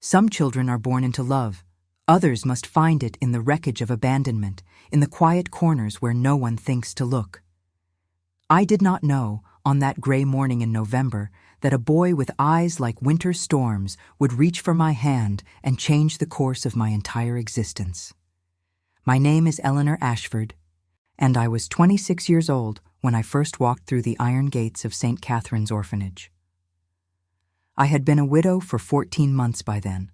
Some children are born into love. Others must find it in the wreckage of abandonment, in the quiet corners where no one thinks to look. I did not know, on that gray morning in November, that a boy with eyes like winter storms would reach for my hand and change the course of my entire existence. My name is Eleanor Ashford, and I was 26 years old when I first walked through the iron gates of St. Catherine's Orphanage. I had been a widow for 14 months by then,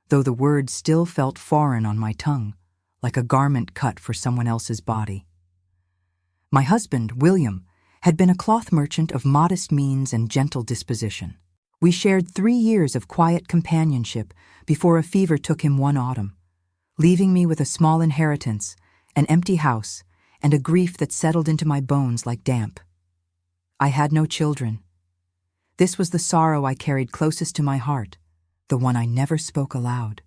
though the word still felt foreign on my tongue, like a garment cut for someone else's body. My husband, William, had been a cloth merchant of modest means and gentle disposition. We shared 3 years of quiet companionship before a fever took him one autumn, leaving me with a small inheritance, an empty house, and a grief that settled into my bones like damp. I had no children. This was the sorrow I carried closest to my heart, the one I never spoke aloud.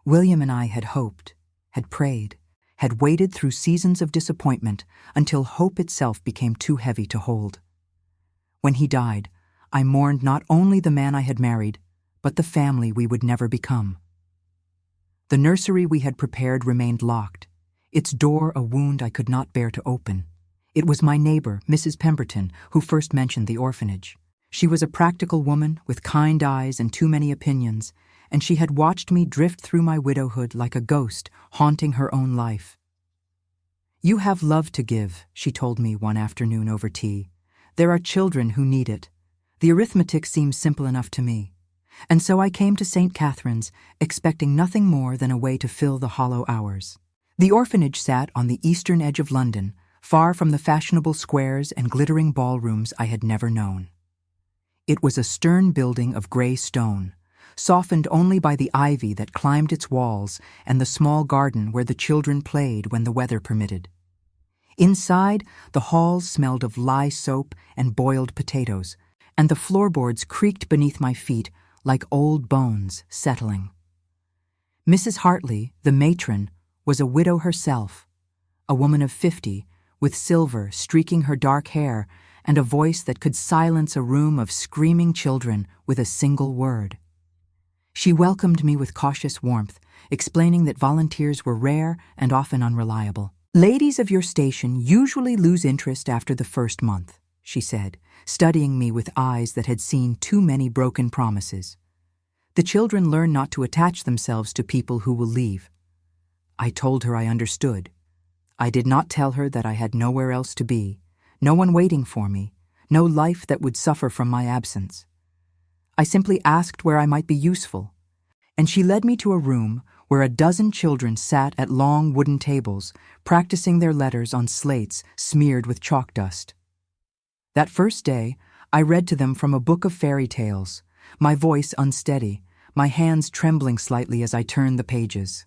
William and I had hoped, had prayed, had waited through seasons of disappointment until hope itself became too heavy to hold. When he died, I mourned not only the man I had married, but the family we would never become. The nursery we had prepared remained locked, its door a wound I could not bear to open. It was my neighbor, Mrs. Pemberton, who first mentioned the orphanage. She was a practical woman with kind eyes and too many opinions, and she had watched me drift through my widowhood like a ghost haunting her own life. "You have love to give," she told me one afternoon over tea. "There are children who need it. The arithmetic seems simple enough to me." And so I came to St. Catherine's, expecting nothing more than a way to fill the hollow hours. The orphanage sat on the eastern edge of London, far from the fashionable squares and glittering ballrooms I had never known. It was a stern building of gray stone, softened only by the ivy that climbed its walls and the small garden where the children played when the weather permitted. Inside, the halls smelled of lye soap and boiled potatoes, and the floorboards creaked beneath my feet like old bones settling. Mrs. Hartley, the matron, was a widow herself, a woman of 50, with silver streaking her dark hair and a voice that could silence a room of screaming children with a single word. She welcomed me with cautious warmth, explaining that volunteers were rare and often unreliable. "Ladies of your station usually lose interest after the first month," she said, studying me with eyes that had seen too many broken promises. "The children learn not to attach themselves to people who will leave." I told her I understood. I did not tell her that I had nowhere else to be, no one waiting for me, no life that would suffer from my absence. I simply asked where I might be useful, and she led me to a room where a dozen children sat at long wooden tables, practicing their letters on slates smeared with chalk dust. That first day, I read to them from a book of fairy tales, my voice unsteady, my hands trembling slightly as I turned the pages.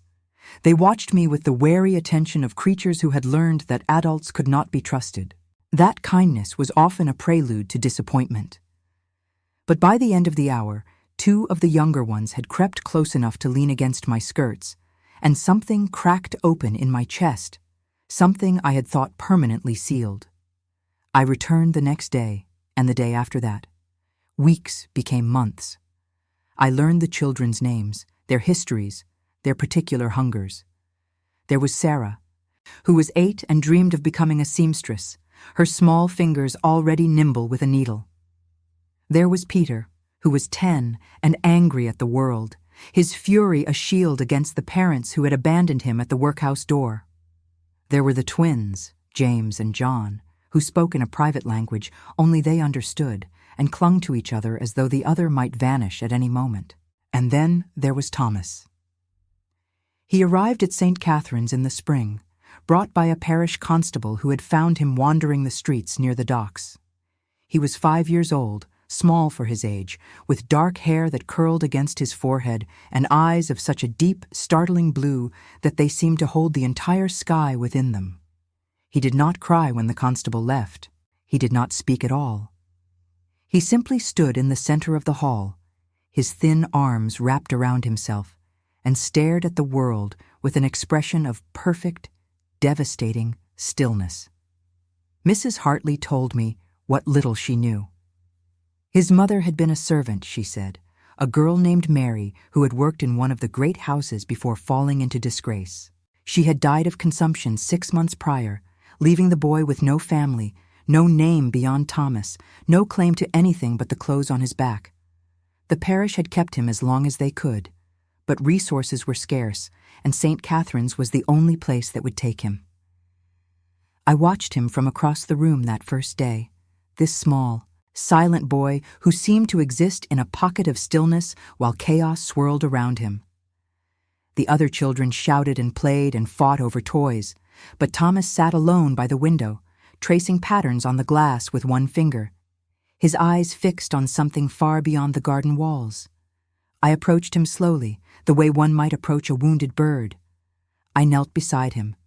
They watched me with the wary attention of creatures who had learned that adults could not be trusted. That kindness was often a prelude to disappointment. But by the end of the hour, 2 of the younger ones had crept close enough to lean against my skirts, and something cracked open in my chest, something I had thought permanently sealed. I returned the next day, and the day after that. Weeks became months. I learned the children's names, their histories, their particular hungers. There was Sarah, who was 8 and dreamed of becoming a seamstress, her small fingers already nimble with a needle. There was Peter, who was 10 and angry at the world, his fury a shield against the parents who had abandoned him at the workhouse door. There were the twins, James and John, who spoke in a private language only they understood and clung to each other as though the other might vanish at any moment. And then there was Thomas. He arrived at St. Catherine's in the spring, brought by a parish constable who had found him wandering the streets near the docks. He was 5 years old, small for his age, with dark hair that curled against his forehead and eyes of such a deep, startling blue that they seemed to hold the entire sky within them. He did not cry when the constable left. He did not speak at all. He simply stood in the center of the hall, his thin arms wrapped around himself, and stared at the world with an expression of perfect, devastating stillness. Mrs. Hartley told me what little she knew. His mother had been a servant, she said, a girl named Mary who had worked in one of the great houses before falling into disgrace. She had died of consumption 6 months prior, leaving the boy with no family, no name beyond Thomas, no claim to anything but the clothes on his back. The parish had kept him as long as they could, but resources were scarce, and St. Catherine's was the only place that would take him. I watched him from across the room that first day, this small, silent boy who seemed to exist in a pocket of stillness while chaos swirled around him. The other children shouted and played and fought over toys, but Thomas sat alone by the window, tracing patterns on the glass with one finger, his eyes fixed on something far beyond the garden walls. I approached him slowly, the way one might approach a wounded bird. I knelt beside him,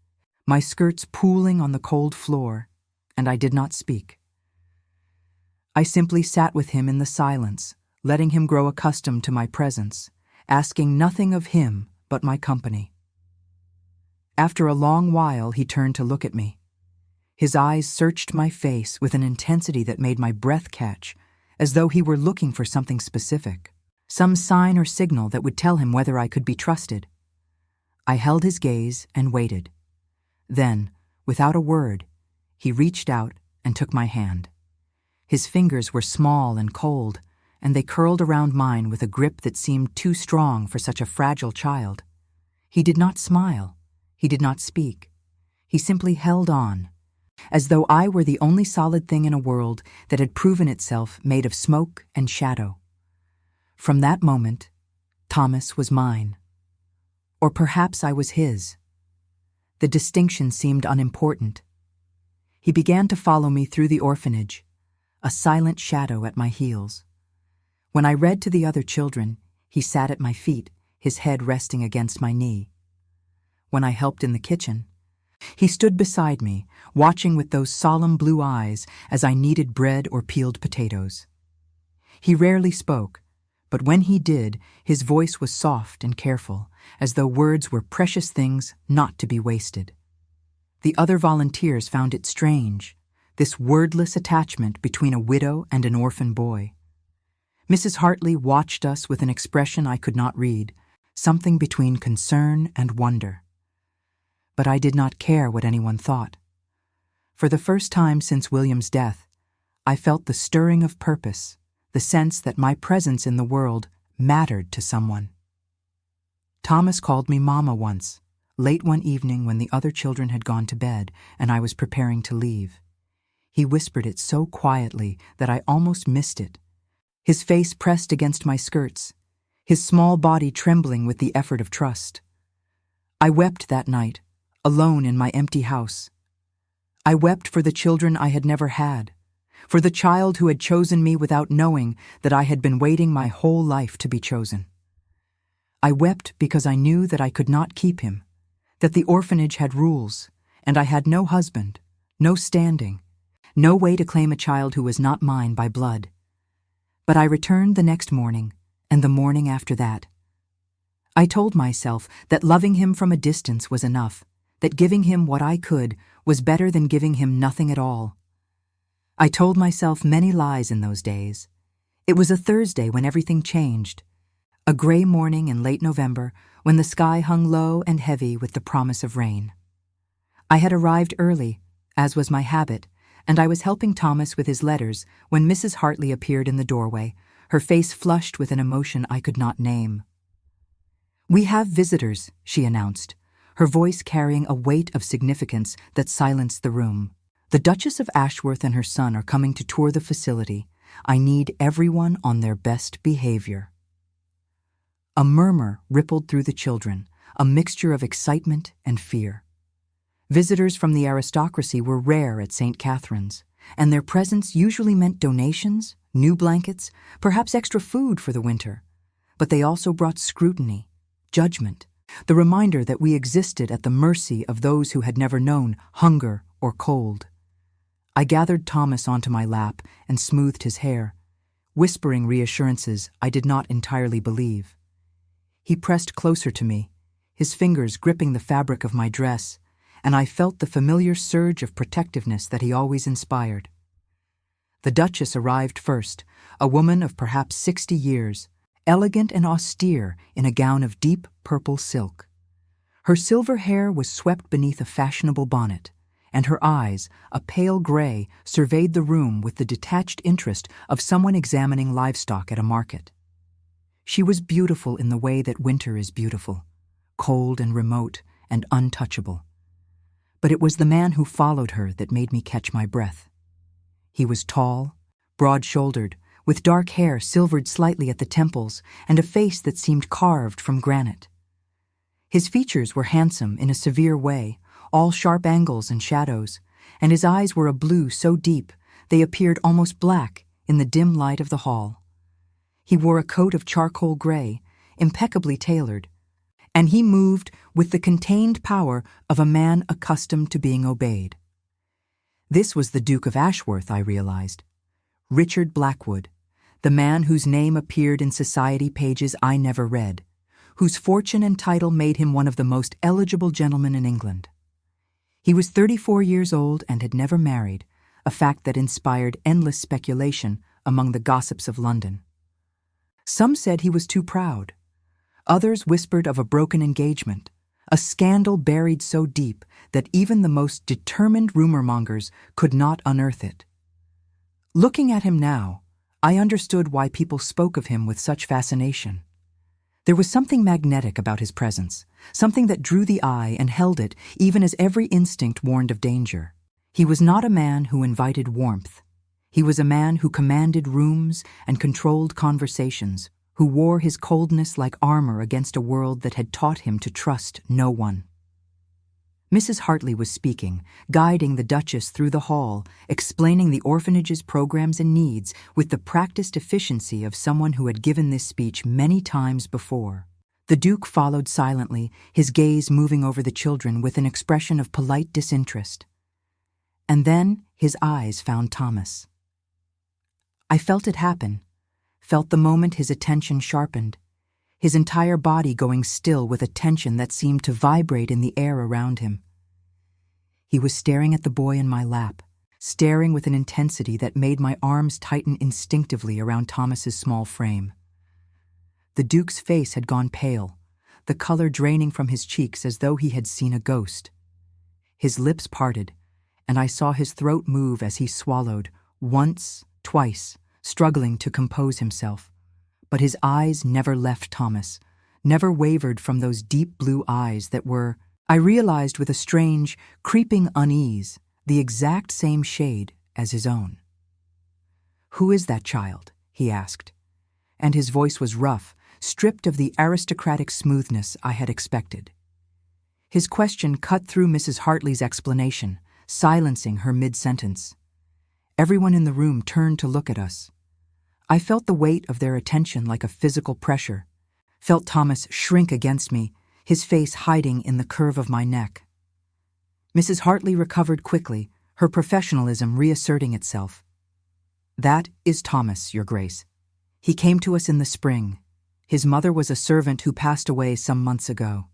my skirts pooling on the cold floor, and I did not speak. I simply sat with him in the silence, letting him grow accustomed to my presence, asking nothing of him but my company. After a long while, he turned to look at me. His eyes searched my face with an intensity that made my breath catch, as though he were looking for something specific, some sign or signal that would tell him whether I could be trusted. I held his gaze and waited. Then, without a word, he reached out and took my hand. His fingers were small and cold, and they curled around mine with a grip that seemed too strong for such a fragile child. He did not smile. He did not speak. He simply held on, as though I were the only solid thing in a world that had proven itself made of smoke and shadow. From that moment, Thomas was mine. Or perhaps I was his. The distinction seemed unimportant. He began to follow me through the orphanage, a silent shadow at my heels. When I read to the other children, he sat at my feet, his head resting against my knee. When I helped in the kitchen, he stood beside me, watching with those solemn blue eyes as I kneaded bread or peeled potatoes. He rarely spoke, but when he did, his voice was soft and careful, as though words were precious things not to be wasted. The other volunteers found it strange, this wordless attachment between a widow and an orphan boy. Mrs. Hartley watched us with an expression I could not read, something between concern and wonder. But I did not care what anyone thought. For the first time since William's death, I felt the stirring of purpose, the sense that my presence in the world mattered to someone. Thomas called me Mama once, late one evening when the other children had gone to bed and I was preparing to leave. He whispered it so quietly that I almost missed it, his face pressed against my skirts, his small body trembling with the effort of trust. I wept that night, alone in my empty house. I wept for the children I had never had, for the child who had chosen me without knowing that I had been waiting my whole life to be chosen. I wept because I knew that I could not keep him, that the orphanage had rules, and I had no husband, no standing, no way to claim a child who was not mine by blood. But I returned the next morning, and the morning after that. I told myself that loving him from a distance was enough, that giving him what I could was better than giving him nothing at all. I told myself many lies in those days. It was a Thursday when everything changed, a gray morning in late November when the sky hung low and heavy with the promise of rain. I had arrived early, as was my habit, and I was helping Thomas with his letters when Mrs. Hartley appeared in the doorway, her face flushed with an emotion I could not name. "We have visitors," she announced, her voice carrying a weight of significance that silenced the room. "The Duchess of Ashworth and her son are coming to tour the facility. I need everyone on their best behavior." A murmur rippled through the children, a mixture of excitement and fear. Visitors from the aristocracy were rare at St. Catherine's, and their presence usually meant donations, new blankets, perhaps extra food for the winter. But they also brought scrutiny, judgment, the reminder that we existed at the mercy of those who had never known hunger or cold. I gathered Thomas onto my lap and smoothed his hair, whispering reassurances I did not entirely believe. He pressed closer to me, his fingers gripping the fabric of my dress, and I felt the familiar surge of protectiveness that he always inspired. The Duchess arrived first, a woman of perhaps 60 years, elegant and austere in a gown of deep purple silk. Her silver hair was swept beneath a fashionable bonnet, and her eyes, a pale gray, surveyed the room with the detached interest of someone examining livestock at a market. She was beautiful in the way that winter is beautiful, cold and remote and untouchable. But it was the man who followed her that made me catch my breath. He was tall, broad-shouldered, with dark hair silvered slightly at the temples and a face that seemed carved from granite. His features were handsome in a severe way, all sharp angles and shadows, and his eyes were a blue so deep they appeared almost black in the dim light of the hall. He wore a coat of charcoal gray, impeccably tailored, and he moved with the contained power of a man accustomed to being obeyed. This was the Duke of Ashworth, I realized. Richard Blackwood, the man whose name appeared in society pages I never read, whose fortune and title made him one of the most eligible gentlemen in England. He was 34 years old and had never married, a fact that inspired endless speculation among the gossips of London. Some said he was too proud. Others whispered of a broken engagement, a scandal buried so deep that even the most determined rumor-mongers could not unearth it. Looking at him now, I understood why people spoke of him with such fascination. There was something magnetic about his presence, something that drew the eye and held it even as every instinct warned of danger. He was not a man who invited warmth. He was a man who commanded rooms and controlled conversations, who wore his coldness like armor against a world that had taught him to trust no one. Mrs. Hartley was speaking, guiding the Duchess through the hall, explaining the orphanage's programs and needs with the practiced efficiency of someone who had given this speech many times before. The Duke followed silently, his gaze moving over the children with an expression of polite disinterest. And then his eyes found Thomas. I felt it happen, felt the moment his attention sharpened, his entire body going still with a tension that seemed to vibrate in the air around him. He was staring at the boy in my lap, staring with an intensity that made my arms tighten instinctively around Thomas's small frame. The Duke's face had gone pale, the color draining from his cheeks as though he had seen a ghost. His lips parted, and I saw his throat move as he swallowed, once, twice, struggling to compose himself. But his eyes never left Thomas, never wavered from those deep blue eyes that were, I realized with a strange, creeping unease, the exact same shade as his own. "Who is that child?" he asked, and his voice was rough, stripped of the aristocratic smoothness I had expected. His question cut through Mrs. Hartley's explanation, silencing her mid-sentence. Everyone in the room turned to look at us. I felt the weight of their attention like a physical pressure, felt Thomas shrink against me, his face hiding in the curve of my neck. Mrs. Hartley recovered quickly, her professionalism reasserting itself. "That is Thomas, Your Grace. He came to us in the spring. His mother was a servant who passed away some months ago.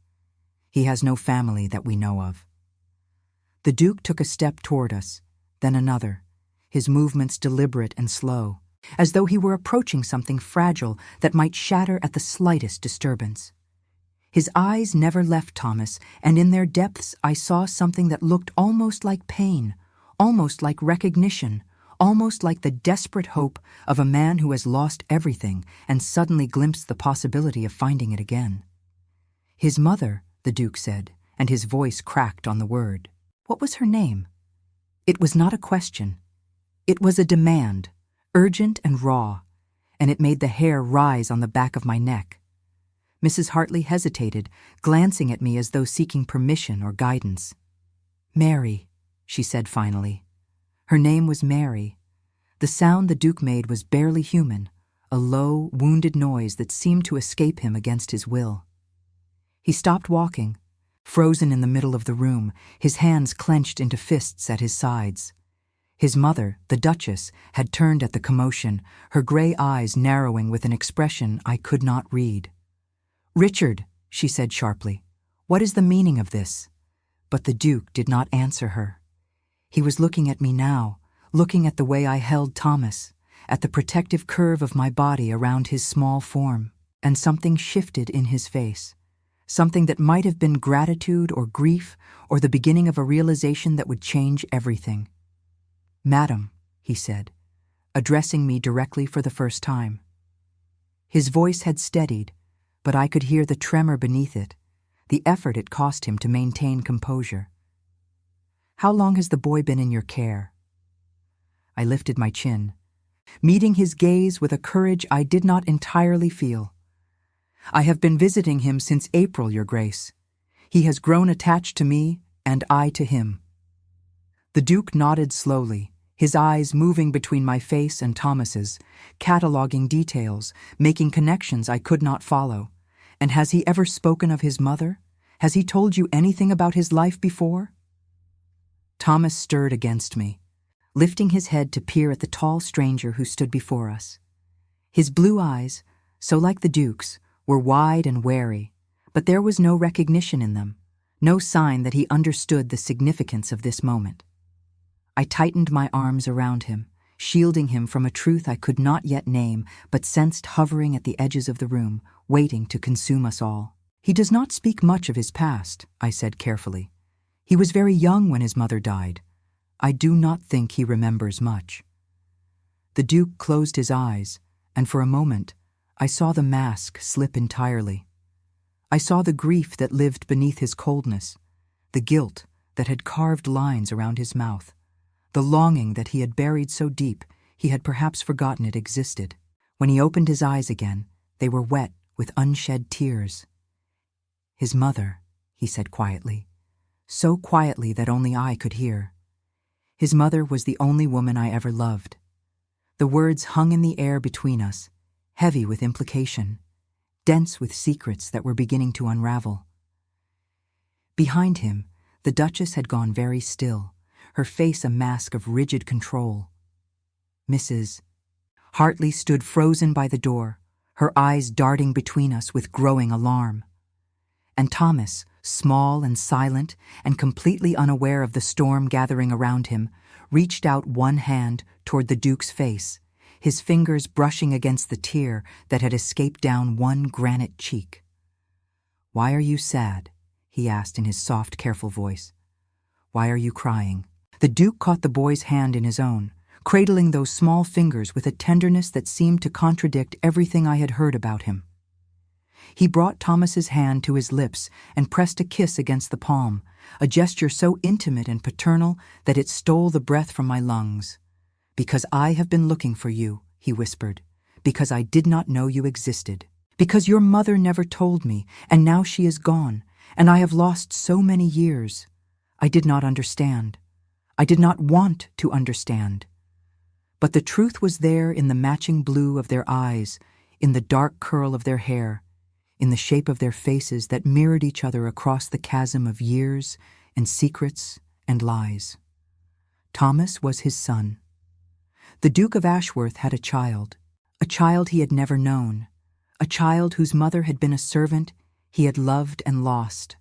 He has no family that we know of." The Duke took a step toward us, then another, his movements deliberate and slow, as though he were approaching something fragile that might shatter at the slightest disturbance. His eyes never left Thomas, and in their depths I saw something that looked almost like pain, almost like recognition, almost like the desperate hope of a man who has lost everything and suddenly glimpsed the possibility of finding it again. "His mother," the Duke said, and his voice cracked on the word. "What was her name?" It was not a question. It was a demand, urgent and raw, and it made the hair rise on the back of my neck. Mrs. Hartley hesitated, glancing at me as though seeking permission or guidance. "Mary," she said finally. Her name was Mary. The sound the Duke made was barely human, a low, wounded noise that seemed to escape him against his will. He stopped walking, frozen in the middle of the room, his hands clenched into fists at his sides. His mother, the Duchess, had turned at the commotion, her gray eyes narrowing with an expression I could not read. "Richard," she said sharply, "what is the meaning of this?" But the Duke did not answer her. He was looking at me now, looking at the way I held Thomas, at the protective curve of my body around his small form. And something shifted in his face, something that might have been gratitude or grief or the beginning of a realization that would change everything. "Madam," he said, addressing me directly for the first time. His voice had steadied, but I could hear the tremor beneath it, the effort it cost him to maintain composure. "How long has the boy been in your care?" I lifted my chin, meeting his gaze with a courage I did not entirely feel. "I have been visiting him since April, Your Grace. He has grown attached to me, and I to him." The Duke nodded slowly, his eyes moving between my face and Thomas's, cataloging details, making connections I could not follow. "And has he ever spoken of his mother? Has he told you anything about his life before?" Thomas stirred against me, lifting his head to peer at the tall stranger who stood before us. His blue eyes, so like the Duke's, were wide and wary, but there was no recognition in them, no sign that he understood the significance of this moment. I tightened my arms around him, shielding him from a truth I could not yet name, but sensed hovering at the edges of the room, waiting to consume us all. "He does not speak much of his past," I said carefully. "He was very young when his mother died. I do not think he remembers much." The Duke closed his eyes, and for a moment, I saw the mask slip entirely. I saw the grief that lived beneath his coldness, the guilt that had carved lines around his mouth, the longing that he had buried so deep he had perhaps forgotten it existed. When he opened his eyes again, they were wet with unshed tears. "His mother," he said quietly, so quietly that only I could hear. "His mother was the only woman I ever loved." The words hung in the air between us, heavy with implication, dense with secrets that were beginning to unravel. Behind him, the Duchess had gone very still, her face a mask of rigid control. Mrs. Hartley stood frozen by the door, her eyes darting between us with growing alarm. And Thomas, small and silent and completely unaware of the storm gathering around him, reached out one hand toward the Duke's face, his fingers brushing against the tear that had escaped down one granite cheek. "Why are you sad?" he asked in his soft, careful voice. "Why are you crying?" The Duke caught the boy's hand in his own, cradling those small fingers with a tenderness that seemed to contradict everything I had heard about him. He brought Thomas's hand to his lips and pressed a kiss against the palm, a gesture so intimate and paternal that it stole the breath from my lungs. "Because I have been looking for you," he whispered, "because I did not know you existed. Because your mother never told me, and now she is gone, and I have lost so many years. I did not understand. I did not want to understand. But the truth was there in the matching blue of their eyes, in the dark curl of their hair, in the shape of their faces that mirrored each other across the chasm of years and secrets and lies. Thomas was his son. The Duke of Ashworth had a child he had never known, a child whose mother had been a servant he had loved and lost.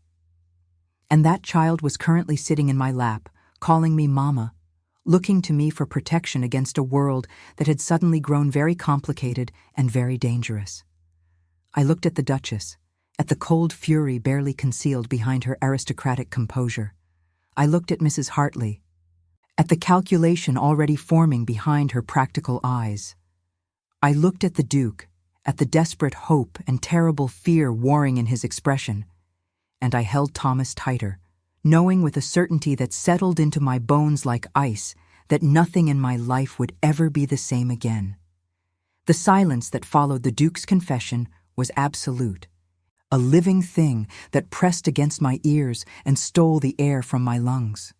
And that child was currently sitting in my lap, calling me Mama, looking to me for protection against a world that had suddenly grown very complicated and very dangerous. I looked at the Duchess, at the cold fury barely concealed behind her aristocratic composure. I looked at Mrs. Hartley, at the calculation already forming behind her practical eyes. I looked at the Duke, at the desperate hope and terrible fear warring in his expression, and I held Thomas tighter, knowing with a certainty that settled into my bones like ice that nothing in my life would ever be the same again. The silence that followed the Duke's confession was absolute, a living thing that pressed against my ears and stole the air from my lungs.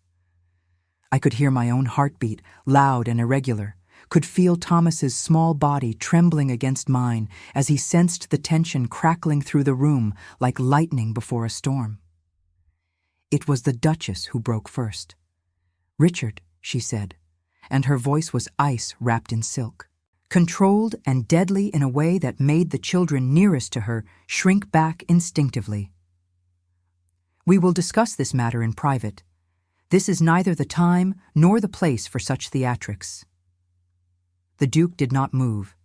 I could hear my own heartbeat, loud and irregular, could feel Thomas's small body trembling against mine as he sensed the tension crackling through the room like lightning before a storm. It was the Duchess who broke first. "Richard," she said, and her voice was ice wrapped in silk, controlled and deadly in a way that made the children nearest to her shrink back instinctively. "We will discuss this matter in private. This is neither the time nor the place for such theatrics." The Duke did not move.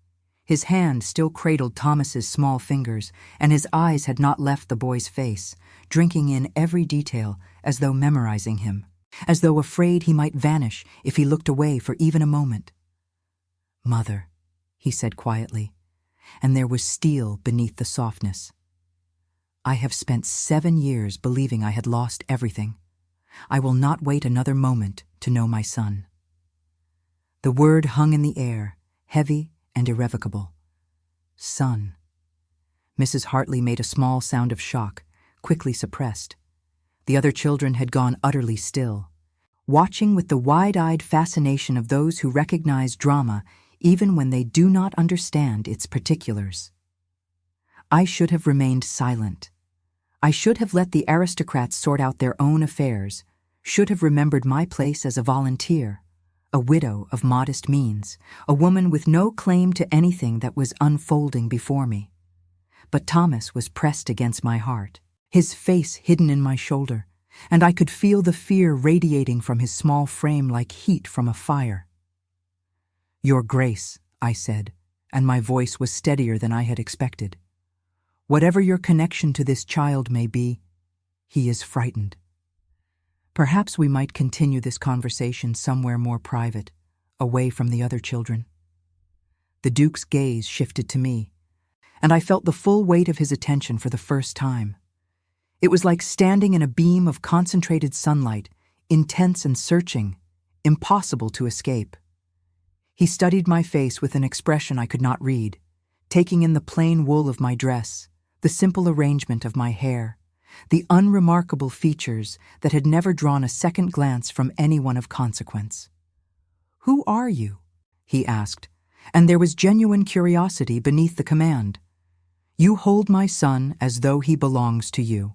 His hand still cradled Thomas's small fingers, and his eyes had not left the boy's face, drinking in every detail as though memorizing him, as though afraid he might vanish if he looked away for even a moment. "Mother," he said quietly, and there was steel beneath the softness. "I have spent 7 years believing I had lost everything. I will not wait another moment to know my son." The word hung in the air, heavy and irrevocable. Son. Mrs. Hartley made a small sound of shock, quickly suppressed. The other children had gone utterly still, watching with the wide-eyed fascination of those who recognize drama even when they do not understand its particulars. I should have remained silent. I should have let the aristocrats sort out their own affairs, should have remembered my place as a volunteer, a widow of modest means, a woman with no claim to anything that was unfolding before me. But Thomas was pressed against my heart, his face hidden in my shoulder, and I could feel the fear radiating from his small frame like heat from a fire. "Your Grace," I said, and my voice was steadier than I had expected. "Whatever your connection to this child may be, he is frightened. Perhaps we might continue this conversation somewhere more private, away from the other children." The Duke's gaze shifted to me, and I felt the full weight of his attention for the first time. It was like standing in a beam of concentrated sunlight, intense and searching, impossible to escape. He studied my face with an expression I could not read, taking in the plain wool of my dress, the simple arrangement of my hair, the unremarkable features that had never drawn a second glance from anyone of consequence. "Who are you?" he asked, and there was genuine curiosity beneath the command. "You hold my son as though he belongs to you."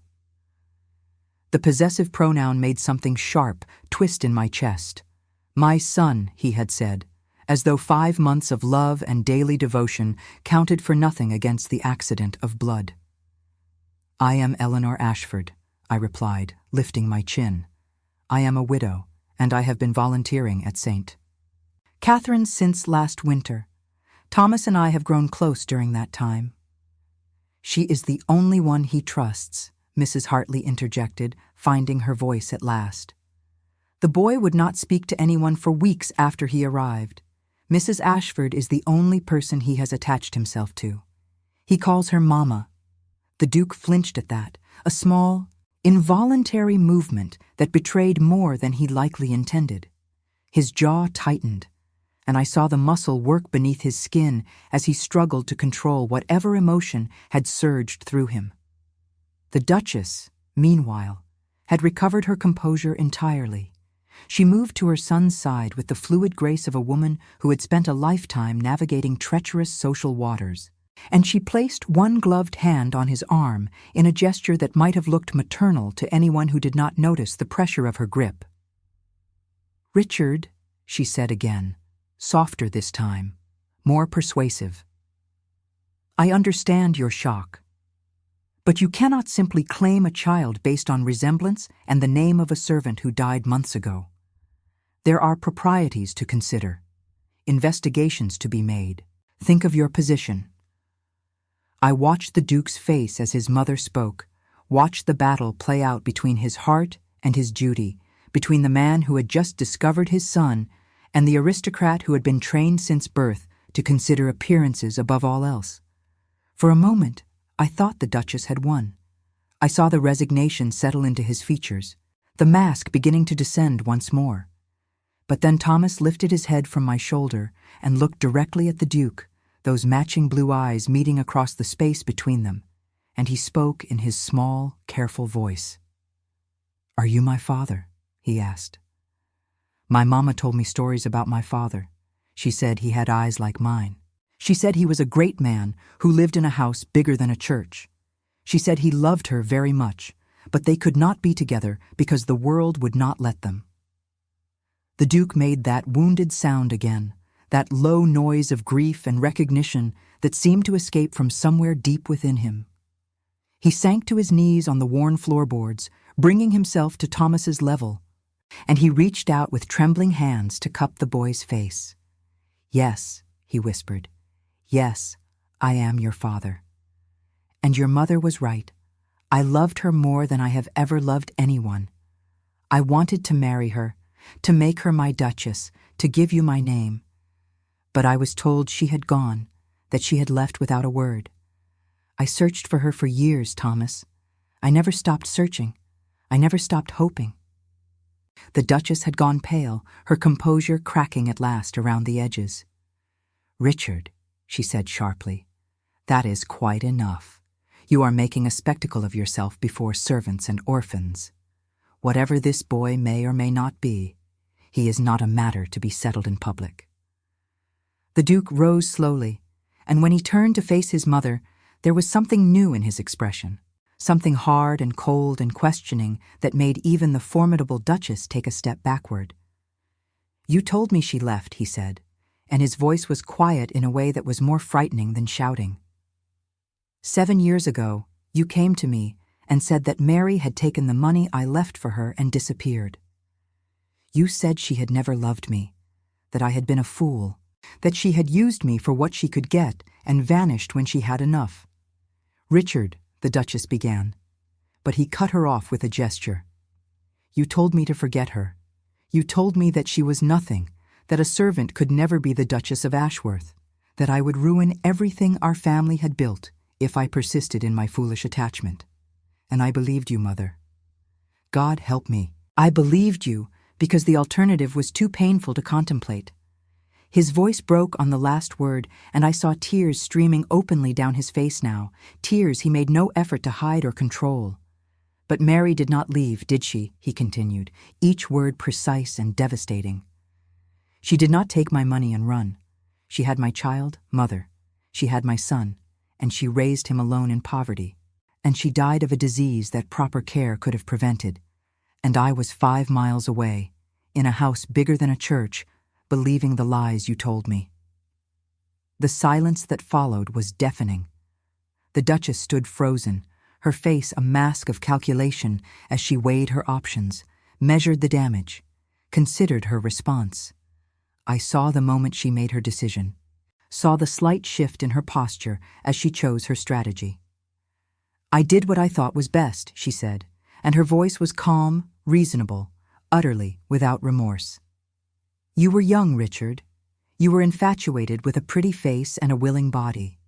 The possessive pronoun made something sharp twist in my chest. "My son," he had said, as though 5 months of love and daily devotion counted for nothing against the accident of blood. "I am Eleanor Ashford," I replied, lifting my chin. "I am a widow, and I have been volunteering at St. Catherine's since last winter. Thomas and I have grown close during that time." "She is the only one he trusts," Mrs. Hartley interjected, finding her voice at last. "The boy would not speak to anyone for weeks after he arrived. Mrs. Ashford is the only person he has attached himself to. He calls her Mama." The Duke flinched at that, a small, involuntary movement that betrayed more than he likely intended. His jaw tightened, and I saw the muscle work beneath his skin as he struggled to control whatever emotion had surged through him. The Duchess, meanwhile, had recovered her composure entirely. She moved to her son's side with the fluid grace of a woman who had spent a lifetime navigating treacherous social waters, and she placed one gloved hand on his arm in a gesture that might have looked maternal to anyone who did not notice the pressure of her grip. "Richard," she said again, softer this time, more persuasive. "I understand your shock. But you cannot simply claim a child based on resemblance and the name of a servant who died months ago. There are proprieties to consider, investigations to be made. Think of your position." I watched the Duke's face as his mother spoke, watched the battle play out between his heart and his duty, between the man who had just discovered his son and the aristocrat who had been trained since birth to consider appearances above all else. For a moment, I thought the Duchess had won. I saw the resignation settle into his features, the mask beginning to descend once more. But then Thomas lifted his head from my shoulder and looked directly at the Duke, those matching blue eyes meeting across the space between them, and he spoke in his small, careful voice. "Are you my father?" he asked. "My mama told me stories about my father. She said he had eyes like mine. She said he was a great man who lived in a house bigger than a church. She said he loved her very much, but they could not be together because the world would not let them." The Duke made that wounded sound again, that low noise of grief and recognition that seemed to escape from somewhere deep within him. He sank to his knees on the worn floorboards, bringing himself to Thomas's level, and he reached out with trembling hands to cup the boy's face. "Yes," he whispered. Yes, I am your father. And your mother was right. I loved her more than I have ever loved anyone. I wanted to marry her, to make her my duchess, to give you my name. But I was told she had gone, that she had left without a word. I searched for her for years, Thomas. I never stopped searching. I never stopped hoping. The Duchess had gone pale, her composure cracking at last around the edges. Richard, she said sharply, that is quite enough. You are making a spectacle of yourself before servants and orphans. Whatever this boy may or may not be, he is not a matter to be settled in public. The Duke rose slowly, and when he turned to face his mother, there was something new in his expression, something hard and cold and questioning that made even the formidable Duchess take a step backward. You told me she left, he said, and his voice was quiet in a way that was more frightening than shouting. 7 years ago, you came to me and said that Mary had taken the money I left for her and disappeared. You said she had never loved me, that I had been a fool, that she had used me for what she could get and vanished when she had enough. Richard, the Duchess began, but he cut her off with a gesture. You told me to forget her. You told me that she was nothing, that a servant could never be the Duchess of Ashworth, that I would ruin everything our family had built if I persisted in my foolish attachment. And I believed you, Mother. God help me. I believed you because the alternative was too painful to contemplate. His voice broke on the last word, and I saw tears streaming openly down his face now, tears he made no effort to hide or control. But Mary did not leave, did she? He continued, each word precise and devastating. She did not take my money and run. She had my child, Mother. She had my son, and she raised him alone in poverty. And she died of a disease that proper care could have prevented. And I was 5 miles away, in a house bigger than a church, believing the lies you told me. The silence that followed was deafening. The Duchess stood frozen, her face a mask of calculation as she weighed her options, measured the damage, considered her response. I saw the moment she made her decision, saw the slight shift in her posture as she chose her strategy. I did what I thought was best, she said, and her voice was calm, reasonable, utterly without remorse. You were young, Richard. You were infatuated with a pretty face and a willing body.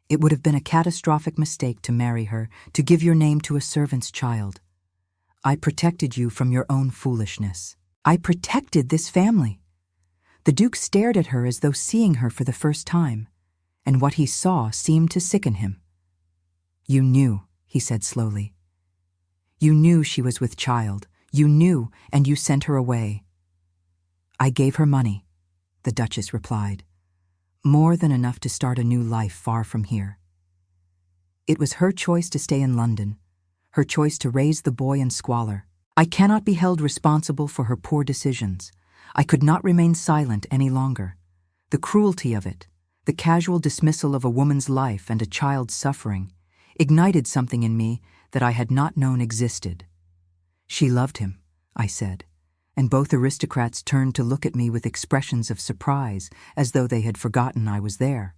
It would have been a catastrophic mistake to marry her, to give your name to a servant's child. I protected you from your own foolishness. I protected this family. The Duke stared at her as though seeing her for the first time, and what he saw seemed to sicken him. You knew, he said slowly. You knew she was with child. You knew, and you sent her away. I gave her money, the Duchess replied. More than enough to start a new life far from here. It was her choice to stay in London, her choice to raise the boy in squalor. I cannot be held responsible for her poor decisions. I could not remain silent any longer. The cruelty of it, the casual dismissal of a woman's life and a child's suffering, ignited something in me that I had not known existed. She loved him, I said, and both aristocrats turned to look at me with expressions of surprise, as though they had forgotten I was there.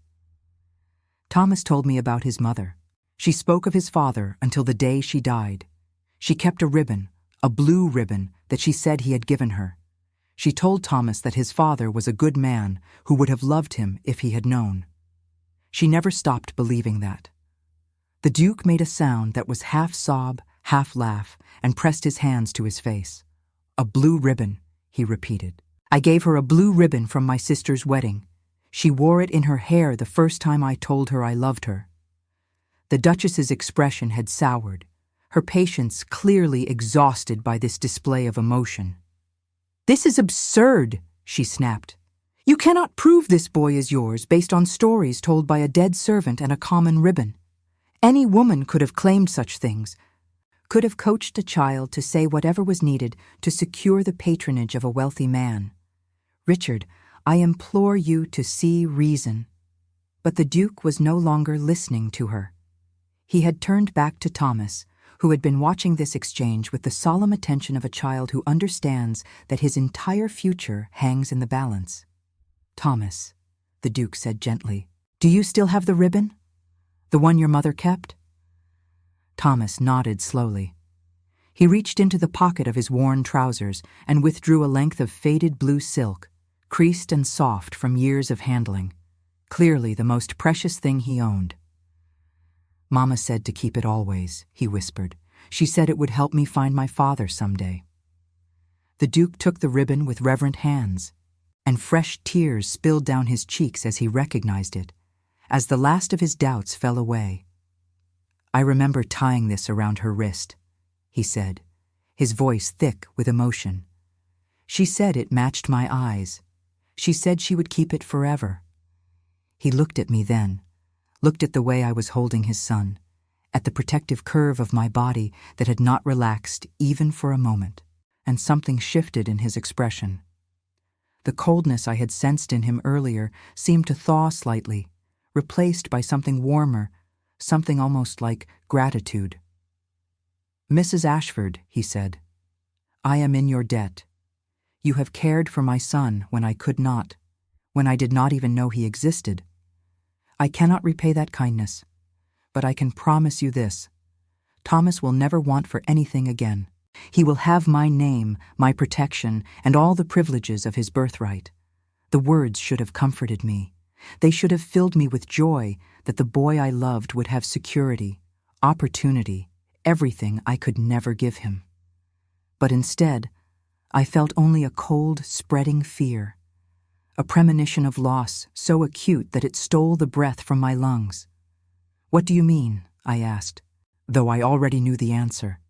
Thomas told me about his mother. She spoke of his father until the day she died. She kept a ribbon, a blue ribbon, that she said he had given her. She told Thomas that his father was a good man who would have loved him if he had known. She never stopped believing that. The Duke made a sound that was half sob, half laugh, and pressed his hands to his face. A blue ribbon, he repeated. I gave her a blue ribbon from my sister's wedding. She wore it in her hair the first time I told her I loved her. The Duchess's expression had soured, her patience clearly exhausted by this display of emotion. This is absurd, she snapped. You cannot prove this boy is yours based on stories told by a dead servant and a common ribbon. Any woman could have claimed such things, could have coached a child to say whatever was needed to secure the patronage of a wealthy man. Richard, I implore you to see reason. But the Duke was no longer listening to her. He had turned back to Thomas, who had been watching this exchange with the solemn attention of a child who understands that his entire future hangs in the balance. Thomas, the Duke said gently, Do you still have the ribbon? The one your mother kept? Thomas nodded slowly. He reached into the pocket of his worn trousers and withdrew a length of faded blue silk, creased and soft from years of handling, clearly the most precious thing he owned. Mama said to keep it always, he whispered. She said it would help me find my father someday. The Duke took the ribbon with reverent hands, and fresh tears spilled down his cheeks as he recognized it, as the last of his doubts fell away. I remember tying this around her wrist, he said, his voice thick with emotion. She said it matched my eyes. She said she would keep it forever. He looked at me then, looked at the way I was holding his son, at the protective curve of my body that had not relaxed even for a moment, and something shifted in his expression. The coldness I had sensed in him earlier seemed to thaw slightly, replaced by something warmer, something almost like gratitude. "Mrs. Ashford," he said, "I am in your debt. You have cared for my son when I could not, when I did not even know he existed. I cannot repay that kindness, but I can promise you this. Thomas will never want for anything again. He will have my name, my protection, and all the privileges of his birthright." The words should have comforted me. They should have filled me with joy that the boy I loved would have security, opportunity, everything I could never give him. But instead, I felt only a cold, spreading fear, a premonition of loss so acute that it stole the breath from my lungs. "What do you mean?" I asked, though I already knew the answer.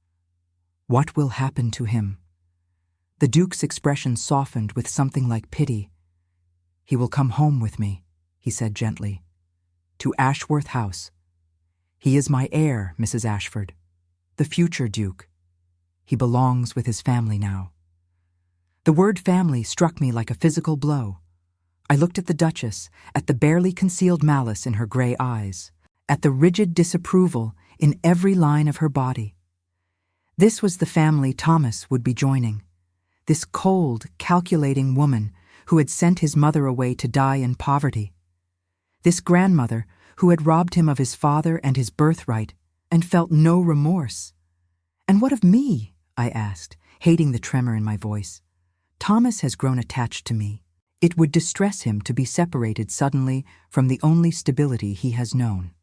"What will happen to him?" The Duke's expression softened with something like pity. "He will come home with me," he said gently, "to Ashworth House. He is my heir, Mrs. Ashford, the future Duke. He belongs with his family now." The word family struck me like a physical blow. I looked at the Duchess, at the barely concealed malice in her gray eyes, at the rigid disapproval in every line of her body. This was the family Thomas would be joining, this cold, calculating woman who had sent his mother away to die in poverty, this grandmother who had robbed him of his father and his birthright and felt no remorse. "And what of me?" I asked, hating the tremor in my voice. "Thomas has grown attached to me. It would distress him to be separated suddenly from the only stability he has known."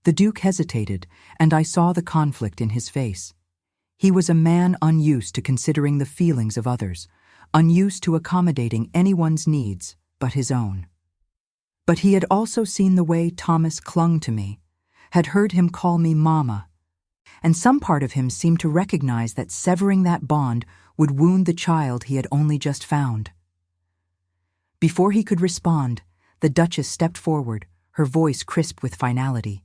The Duke hesitated, and I saw the conflict in his face. He was a man unused to considering the feelings of others, unused to accommodating anyone's needs but his own. But he had also seen the way Thomas clung to me, had heard him call me Mama, and some part of him seemed to recognize that severing that bond would wound the child he had only just found. Before he could respond, the Duchess stepped forward, her voice crisp with finality.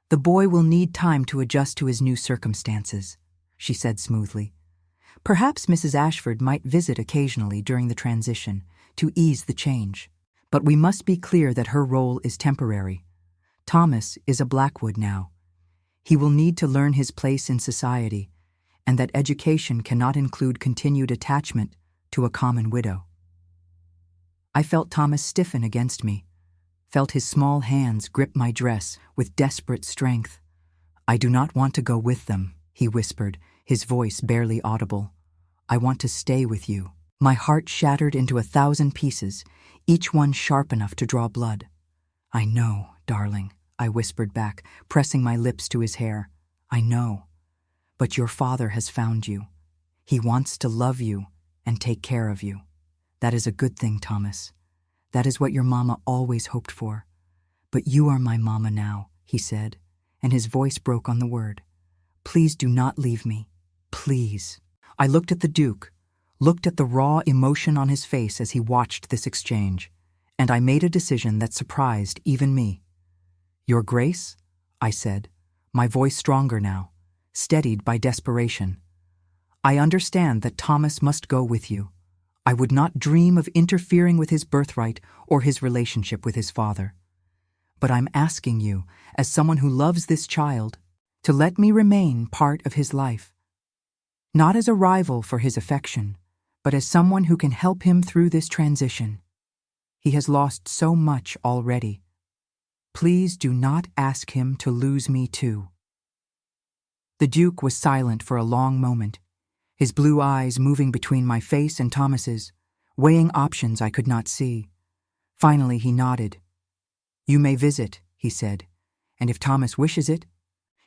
"The boy will need time to adjust to his new circumstances," she said smoothly. "Perhaps Mrs. Ashford might visit occasionally during the transition to ease the change, but we must be clear that her role is temporary. Thomas is a Blackwood now. He will need to learn his place in society, and that education cannot include continued attachment to a common widow." I felt Thomas stiffen against me, felt his small hands grip my dress with desperate strength. "I do not want to go with them," he whispered, his voice barely audible. "I want to stay with you." My heart shattered into 1,000 pieces, each one sharp enough to draw blood. "I know, darling," I whispered back, pressing my lips to his hair. "I know. But your father has found you. He wants to love you and take care of you. That is a good thing, Thomas. That is what your mama always hoped for. But you are my mama now," he said, and his voice broke on the word. "Please do not leave me. Please." I looked at the Duke, looked at the raw emotion on his face as he watched this exchange, and I made a decision that surprised even me. "Your Grace," I said, my voice stronger now, steadied by desperation. "I understand that Thomas must go with you. I would not dream of interfering with his birthright or his relationship with his father. But I'm asking you, as someone who loves this child, to let me remain part of his life. Not as a rival for his affection, but as someone who can help him through this transition. He has lost so much already, Please do not ask him to lose me too." The Duke was silent for a long moment, his blue eyes moving between my face and Thomas's, weighing options I could not see. Finally he nodded. "You may visit," he said, "and if Thomas wishes it,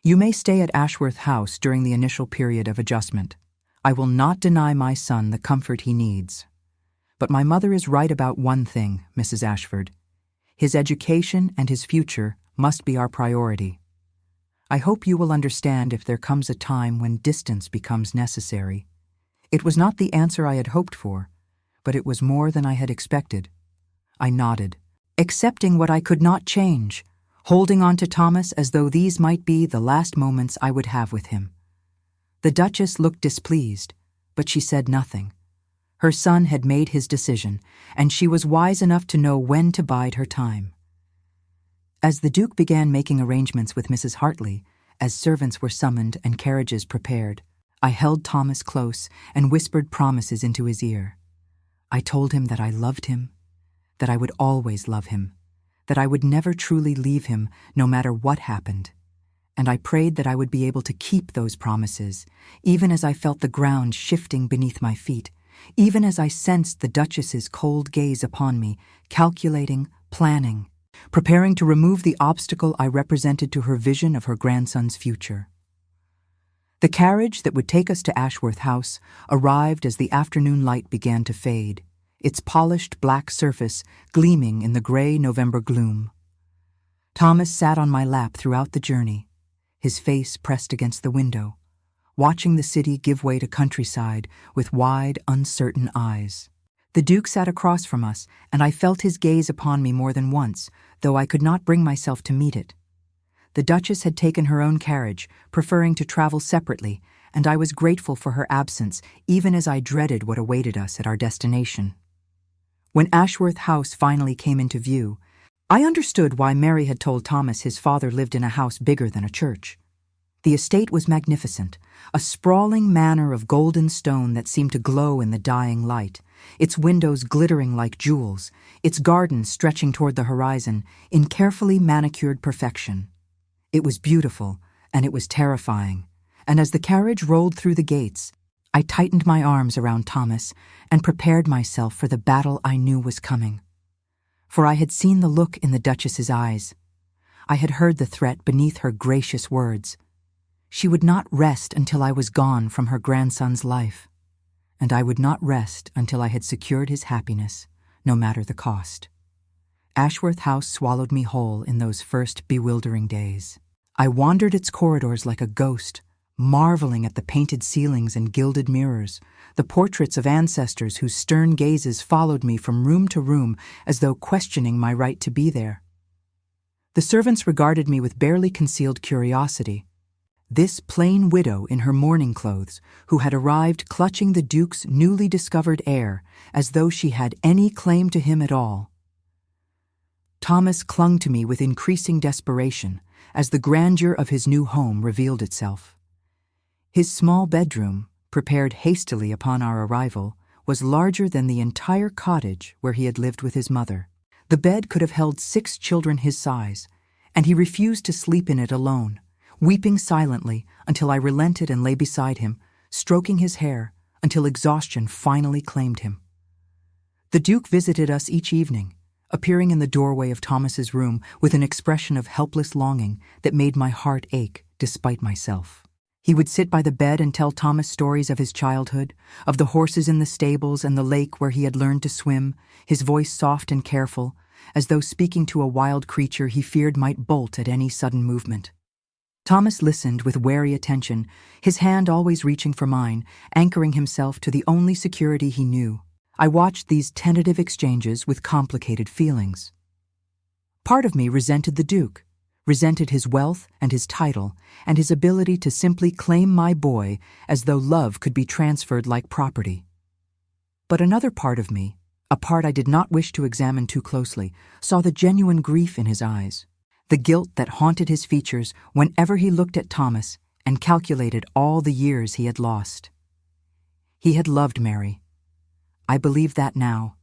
you may stay at Ashworth House during the initial period of adjustment. I will not deny my son the comfort he needs. But my mother is right about one thing, Mrs. Ashford. His education and his future must be our priority. I hope you will understand if there comes a time when distance becomes necessary." It was not the answer I had hoped for, but it was more than I had expected. I nodded, accepting what I could not change, holding on to Thomas as though these might be the last moments I would have with him. The Duchess looked displeased, but she said nothing. Her son had made his decision, and she was wise enough to know when to bide her time. As the Duke began making arrangements with Mrs. Hartley, as servants were summoned and carriages prepared, I held Thomas close and whispered promises into his ear. I told him that I loved him, that I would always love him, that I would never truly leave him no matter what happened, and I prayed that I would be able to keep those promises, even as I felt the ground shifting beneath my feet, even as I sensed the Duchess's cold gaze upon me, calculating, planning, preparing to remove the obstacle I represented to her vision of her grandson's future. The carriage that would take us to Ashworth House arrived as the afternoon light began to fade, its polished black surface gleaming in the gray November gloom. Thomas sat on my lap throughout the journey, his face pressed against the window, watching the city give way to countryside with wide, uncertain eyes. The Duke sat across from us, and I felt his gaze upon me more than once, though I could not bring myself to meet it. The Duchess had taken her own carriage, preferring to travel separately, and I was grateful for her absence, even as I dreaded what awaited us at our destination. When Ashworth House finally came into view, I understood why Mary had told Thomas his father lived in a house bigger than a church. The estate was magnificent, a sprawling manor of golden stone that seemed to glow in the dying light, its windows glittering like jewels, its garden stretching toward the horizon in carefully manicured perfection. It was beautiful, and it was terrifying, and as the carriage rolled through the gates, I tightened my arms around Thomas and prepared myself for the battle I knew was coming. For I had seen the look in the Duchess's eyes. I had heard the threat beneath her gracious words. She would not rest until I was gone from her grandson's life, and I would not rest until I had secured his happiness, no matter the cost. Ashworth House swallowed me whole in those first bewildering days. I wandered its corridors like a ghost, marveling at the painted ceilings and gilded mirrors, the portraits of ancestors whose stern gazes followed me from room to room as though questioning my right to be there. The servants regarded me with barely concealed curiosity. This plain widow in her mourning clothes, who had arrived clutching the Duke's newly discovered heir, as though she had any claim to him at all. Thomas clung to me with increasing desperation as the grandeur of his new home revealed itself. His small bedroom, prepared hastily upon our arrival, was larger than the entire cottage where he had lived with his mother. The bed could have held 6 children his size, and he refused to sleep in it alone, weeping silently until I relented and lay beside him, stroking his hair until exhaustion finally claimed him. The Duke visited us each evening, appearing in the doorway of Thomas's room with an expression of helpless longing that made my heart ache despite myself. He would sit by the bed and tell Thomas stories of his childhood, of the horses in the stables and the lake where he had learned to swim, his voice soft and careful, as though speaking to a wild creature he feared might bolt at any sudden movement. Thomas listened with wary attention, his hand always reaching for mine, anchoring himself to the only security he knew. I watched these tentative exchanges with complicated feelings. Part of me resented the Duke, resented his wealth and his title, and his ability to simply claim my boy as though love could be transferred like property. But another part of me, a part I did not wish to examine too closely, saw the genuine grief in his eyes, the guilt that haunted his features whenever he looked at Thomas and calculated all the years he had lost. He had loved Mary. I believe that now,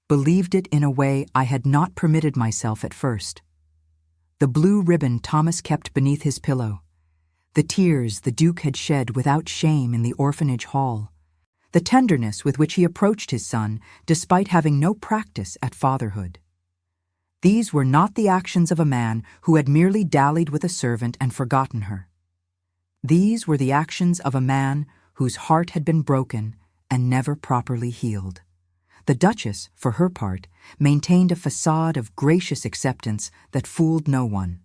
believed it in a way I had not permitted myself at first. the blue ribbon Thomas kept beneath his pillow, the tears the Duke had shed without shame in the orphanage hall, the tenderness with which he approached his son despite having no practice at fatherhood. These were not the actions of a man who had merely dallied with a servant and forgotten her. These were the actions of a man whose heart had been broken and never properly healed. The Duchess, for her part, maintained a facade of gracious acceptance that fooled no one.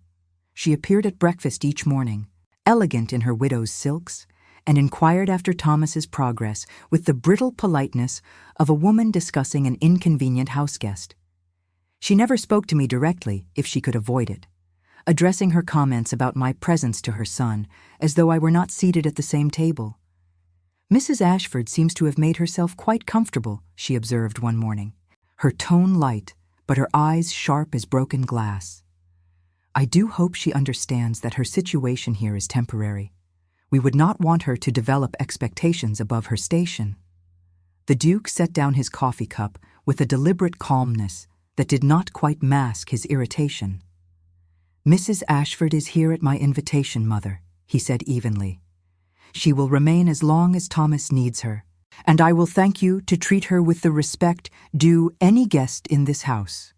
She appeared at breakfast each morning, elegant in her widow's silks, and inquired after Thomas's progress with the brittle politeness of a woman discussing an inconvenient houseguest. She never spoke to me directly if she could avoid it, addressing her comments about my presence to her son as though I were not seated at the same table. "Mrs. Ashford seems to have made herself quite comfortable," she observed one morning, her tone light, but her eyes sharp as broken glass. "I do hope she understands that her situation here is temporary. We would not want her to develop expectations above her station." The Duke set down his coffee cup with a deliberate calmness that did not quite mask his irritation. "Mrs. Ashford is here at my invitation, Mother," he said evenly. "She will remain as long as Thomas needs her, and I will thank you to treat her with the respect due any guest in this house."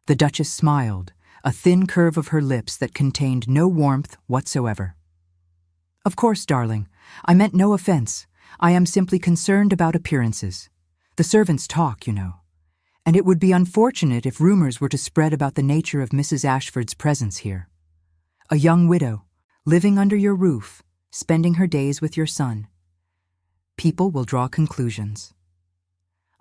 The Duchess smiled, a thin curve of her lips that contained no warmth whatsoever. "Of course, darling, I meant no offense. I am simply concerned about appearances. The servants talk, you know. And it would be unfortunate if rumors were to spread about the nature of Mrs. Ashford's presence here. A young widow, living under your roof, spending her days with your son. People will draw conclusions."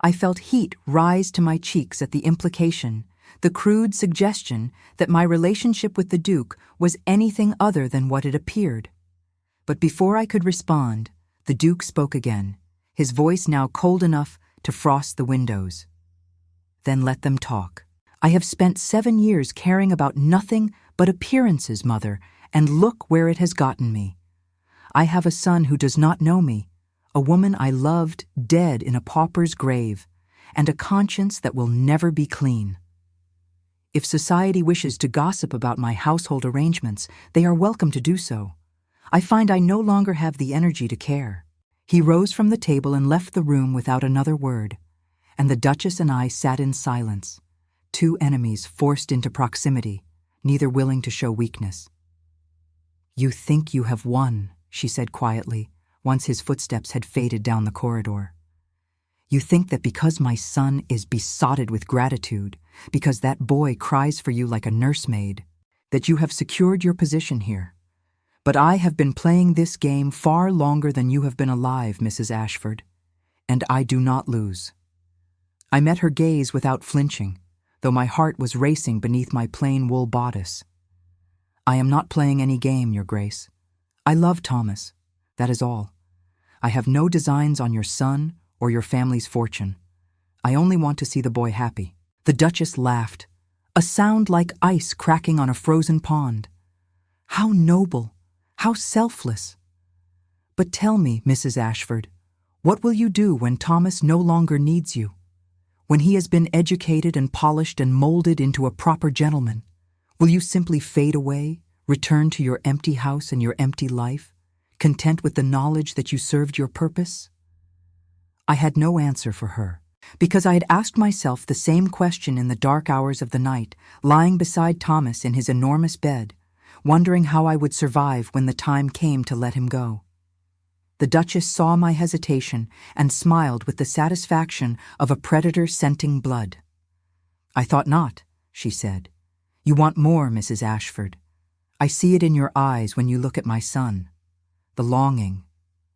I felt heat rise to my cheeks at the implication, the crude suggestion that my relationship with the Duke was anything other than what it appeared. But before I could respond, the Duke spoke again, his voice now cold enough to frost the windows. "Then let them talk. I have spent 7 years caring about nothing but appearances, Mother, and look where it has gotten me. I have a son who does not know me, a woman I loved dead in a pauper's grave, and a conscience that will never be clean. If society wishes to gossip about my household arrangements, they are welcome to do so. I find I no longer have the energy to care." He rose from the table and left the room without another word, and the Duchess and I sat in silence, two enemies forced into proximity, neither willing to show weakness. "You think you have won," she said quietly, once his footsteps had faded down the corridor. "You think that because my son is besotted with gratitude, because that boy cries for you like a nursemaid, that you have secured your position here. But I have been playing this game far longer than you have been alive, Mrs. Ashford, and I do not lose." I met her gaze without flinching, though my heart was racing beneath my plain wool bodice. "I am not playing any game, Your Grace. I love Thomas, that is all. I have no designs on your son or your family's fortune. I only want to see the boy happy." The Duchess laughed, a sound like ice cracking on a frozen pond. "How noble, how selfless. But tell me, Mrs. Ashford, what will you do when Thomas no longer needs you? When he has been educated and polished and molded into a proper gentleman, will you simply fade away, return to your empty house and your empty life, content with the knowledge that you served your purpose?" I had no answer for her, because I had asked myself the same question in the dark hours of the night, lying beside Thomas in his enormous bed, wondering how I would survive when the time came to let him go. The Duchess saw my hesitation and smiled with the satisfaction of a predator scenting blood. "I thought not," she said. "You want more, Mrs. Ashford. I see it in your eyes when you look at my son. The longing,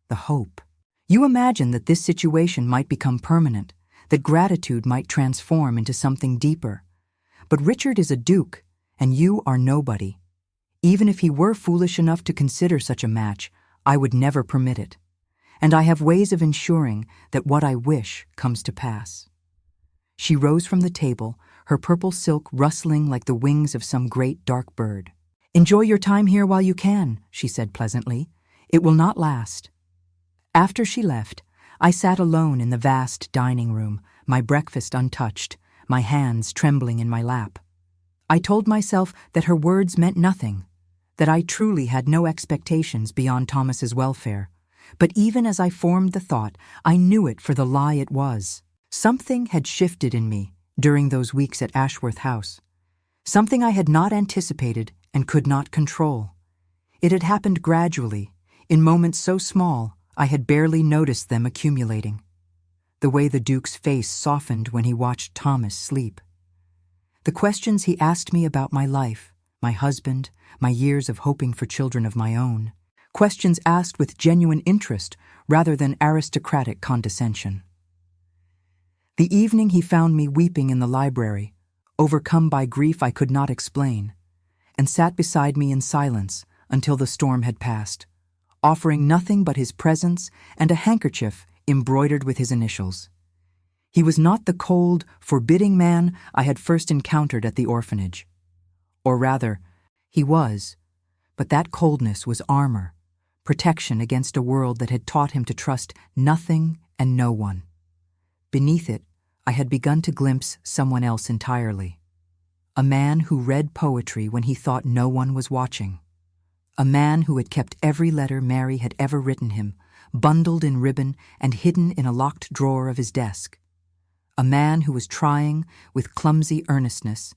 the hope. You imagine that this situation might become permanent, that gratitude might transform into something deeper. But Richard is a duke, and you are nobody. Even if he were foolish enough to consider such a match, I would never permit it. And I have ways of ensuring that what I wish comes to pass." She rose from the table, her purple silk rustling like the wings of some great dark bird. "Enjoy your time here while you can," she said pleasantly. "It will not last." After she left, I sat alone in the vast dining room, my breakfast untouched, my hands trembling in my lap. I told myself that her words meant nothing, that I truly had no expectations beyond Thomas's welfare. But even as I formed the thought, I knew it for the lie it was. Something had shifted in me during those weeks at Ashworth House. Something I had not anticipated and could not control. It had happened gradually, in moments so small I had barely noticed them accumulating. The way the Duke's face softened when he watched Thomas sleep. The questions he asked me about my life, my husband, my years of hoping for children of my own. Questions asked with genuine interest rather than aristocratic condescension. The evening he found me weeping in the library, overcome by grief I could not explain, and sat beside me in silence until the storm had passed, offering nothing but his presence and a handkerchief embroidered with his initials. He was not the cold, forbidding man I had first encountered at the orphanage. Or rather, he was, but that coldness was armor, protection against a world that had taught him to trust nothing and no one. Beneath it, I had begun to glimpse someone else entirely. A man who read poetry when he thought no one was watching. A man who had kept every letter Mary had ever written him, bundled in ribbon and hidden in a locked drawer of his desk. A man who was trying, with clumsy earnestness,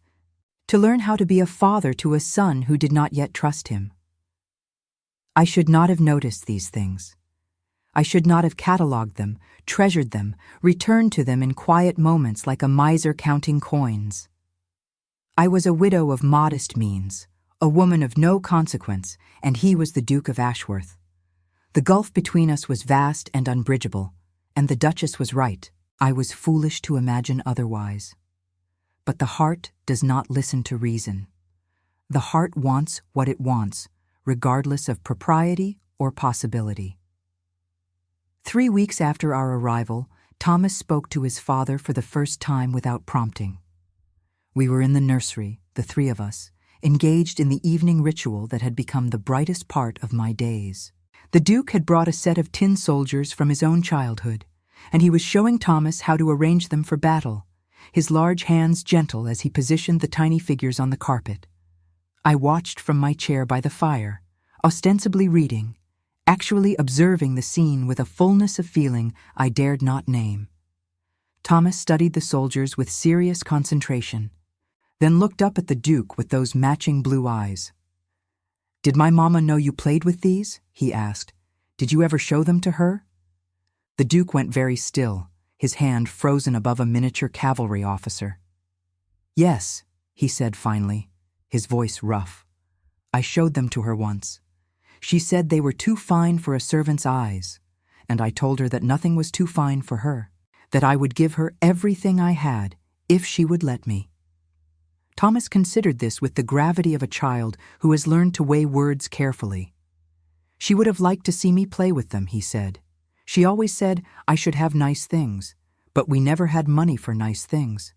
to learn how to be a father to a son who did not yet trust him. I should not have noticed these things. I should not have catalogued them, treasured them, returned to them in quiet moments like a miser counting coins. I was a widow of modest means, a woman of no consequence, and he was the Duke of Ashworth. The gulf between us was vast and unbridgeable, and the Duchess was right. I was foolish to imagine otherwise. But the heart does not listen to reason. The heart wants what it wants, regardless of propriety or possibility. 3 weeks after our arrival, Thomas spoke to his father for the first time without prompting. We were in the nursery, the three of us, engaged in the evening ritual that had become the brightest part of my days. The Duke had brought a set of tin soldiers from his own childhood, and he was showing Thomas how to arrange them for battle, his large hands gentle as he positioned the tiny figures on the carpet. I watched from my chair by the fire, ostensibly reading, actually observing the scene with a fullness of feeling I dared not name. Thomas studied the soldiers with serious concentration, then looked up at the Duke with those matching blue eyes. "Did my mama know you played with these?" he asked. "Did you ever show them to her?" The Duke went very still, his hand frozen above a miniature cavalry officer. "Yes," he said finally, his voice rough. "I showed them to her once. She said they were too fine for a servant's eyes, and I told her that nothing was too fine for her, that I would give her everything I had if she would let me." Thomas considered this with the gravity of a child who has learned to weigh words carefully. "She would have liked to see me play with them," he said. "She always said I should have nice things, but we never had money for nice things.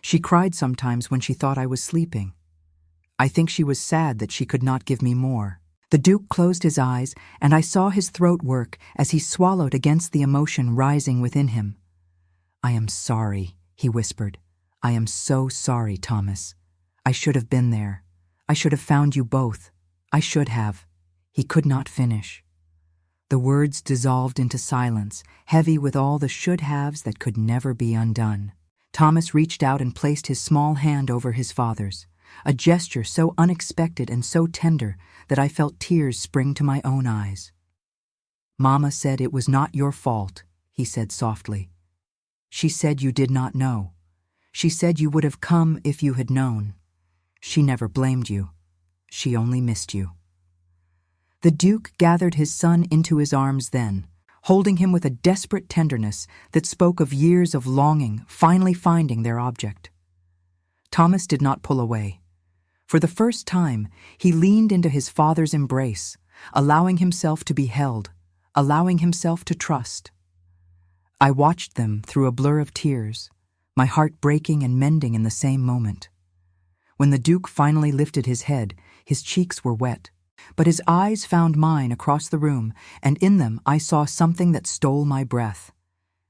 She cried sometimes when she thought I was sleeping. I think she was sad that she could not give me more." The Duke closed his eyes, and I saw his throat work as he swallowed against the emotion rising within him. "I am sorry," he whispered. "I am so sorry, Thomas. I should have been there. I should have found you both. I should have." He could not finish. The words dissolved into silence, heavy with all the should-haves that could never be undone. Thomas reached out and placed his small hand over his father's, a gesture so unexpected and so tender that I felt tears spring to my own eyes. "Mama said it was not your fault," he said softly. "She said you did not know. She said you would have come if you had known. She never blamed you. She only missed you." The Duke gathered his son into his arms then, holding him with a desperate tenderness that spoke of years of longing finally finding their object. Thomas did not pull away. For the first time, he leaned into his father's embrace, allowing himself to be held, allowing himself to trust. I watched them through a blur of tears, my heart breaking and mending in the same moment. When the Duke finally lifted his head, his cheeks were wet, but his eyes found mine across the room, and in them I saw something that stole my breath.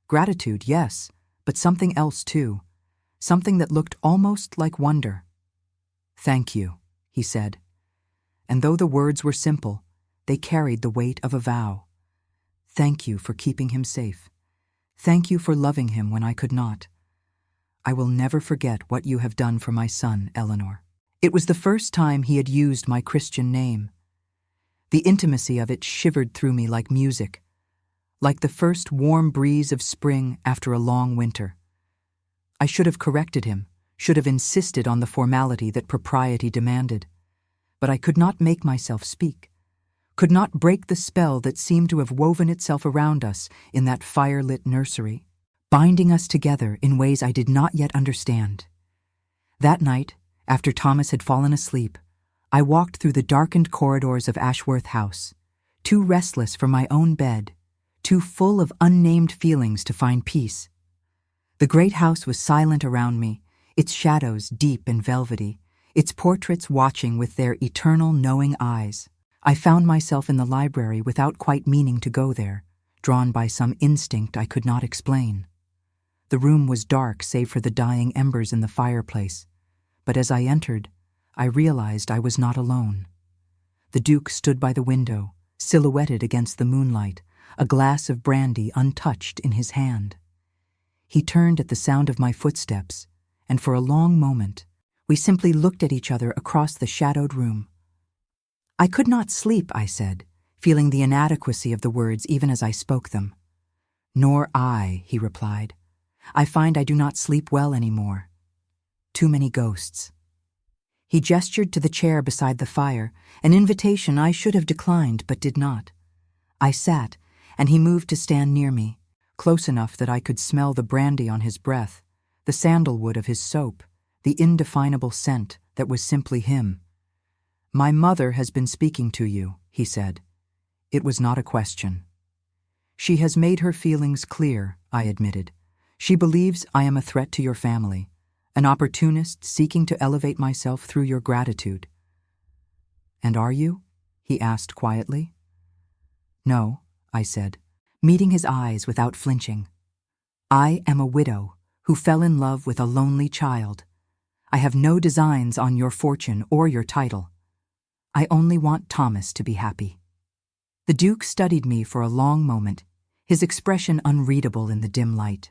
Gratitude, yes, but something else too, something that looked almost like wonder. "Thank you," he said. And though the words were simple, they carried the weight of a vow. Thank you for keeping him safe. Thank you for loving him when I could not. I will never forget what you have done for my son, Eleanor. It was the first time he had used my Christian name. The intimacy of it shivered through me like music, like the first warm breeze of spring after a long winter. I should have corrected him, should have insisted on the formality that propriety demanded. But I could not make myself speak, could not break the spell that seemed to have woven itself around us in that fire-lit nursery, binding us together in ways I did not yet understand. That night, after Thomas had fallen asleep, I walked through the darkened corridors of Ashworth House, too restless for my own bed, too full of unnamed feelings to find peace. The great house was silent around me, its shadows deep and velvety, its portraits watching with their eternal knowing eyes. I found myself in the library without quite meaning to go there, drawn by some instinct I could not explain. The room was dark save for the dying embers in the fireplace, but as I entered, I realized I was not alone. The Duke stood by the window, silhouetted against the moonlight, a glass of brandy untouched in his hand. He turned at the sound of my footsteps, and for a long moment, we simply looked at each other across the shadowed room. I could not sleep, I said, feeling the inadequacy of the words even as I spoke them. Nor I, he replied. I find I do not sleep well anymore. Too many ghosts. He gestured to the chair beside the fire, an invitation I should have declined but did not. I sat, and he moved to stand near me, close enough that I could smell the brandy on his breath, the sandalwood of his soap, the indefinable scent that was simply him. My mother has been speaking to you, he said. It was not a question. She has made her feelings clear, I admitted. She believes I am a threat to your family, an opportunist seeking to elevate myself through your gratitude. And are you? He asked quietly. No, I said, meeting his eyes without flinching. I am a widow who fell in love with a lonely child. I have no designs on your fortune or your title. I only want Thomas to be happy. The Duke studied me for a long moment, his expression unreadable in the dim light.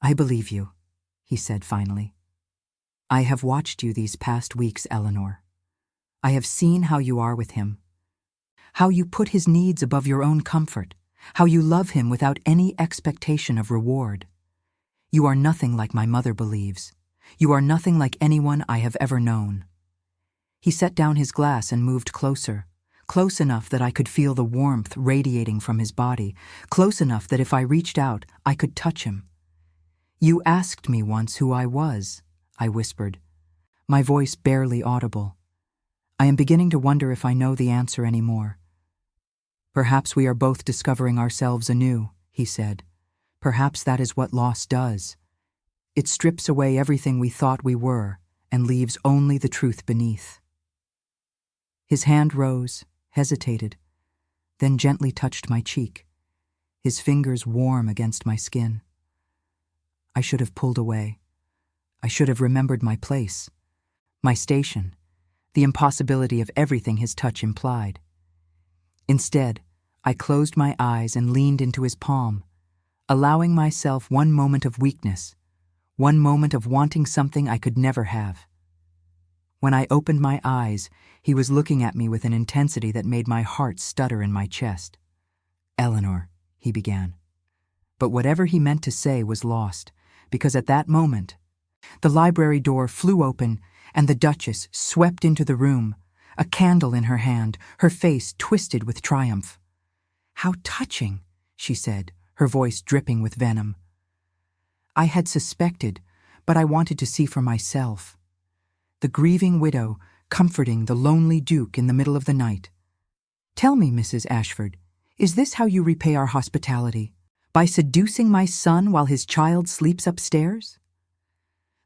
I believe you, he said finally. I have watched you these past weeks, Eleanor. I have seen how you are with him, how you put his needs above your own comfort, how you love him without any expectation of reward. You are nothing like my mother believes. You are nothing like anyone I have ever known. He set down his glass and moved closer, close enough that I could feel the warmth radiating from his body, close enough that if I reached out, I could touch him. You asked me once who I was, I whispered, my voice barely audible. I am beginning to wonder if I know the answer anymore. Perhaps we are both discovering ourselves anew, he said. Perhaps that is what loss does. It strips away everything we thought we were and leaves only the truth beneath. His hand rose, hesitated, then gently touched my cheek, his fingers warm against my skin. I should have pulled away. I should have remembered my place, my station, the impossibility of everything his touch implied. Instead, I closed my eyes and leaned into his palm, allowing myself one moment of weakness, one moment of wanting something I could never have. When I opened my eyes, he was looking at me with an intensity that made my heart stutter in my chest. Eleanor, he began. But whatever he meant to say was lost, because at that moment, the library door flew open and the Duchess swept into the room, a candle in her hand, her face twisted with triumph. How touching, she said, her voice dripping with venom. I had suspected, but I wanted to see for myself. The grieving widow comforting the lonely Duke in the middle of the night. Tell me, Mrs. Ashford, is this how you repay our hospitality? By seducing my son while his child sleeps upstairs?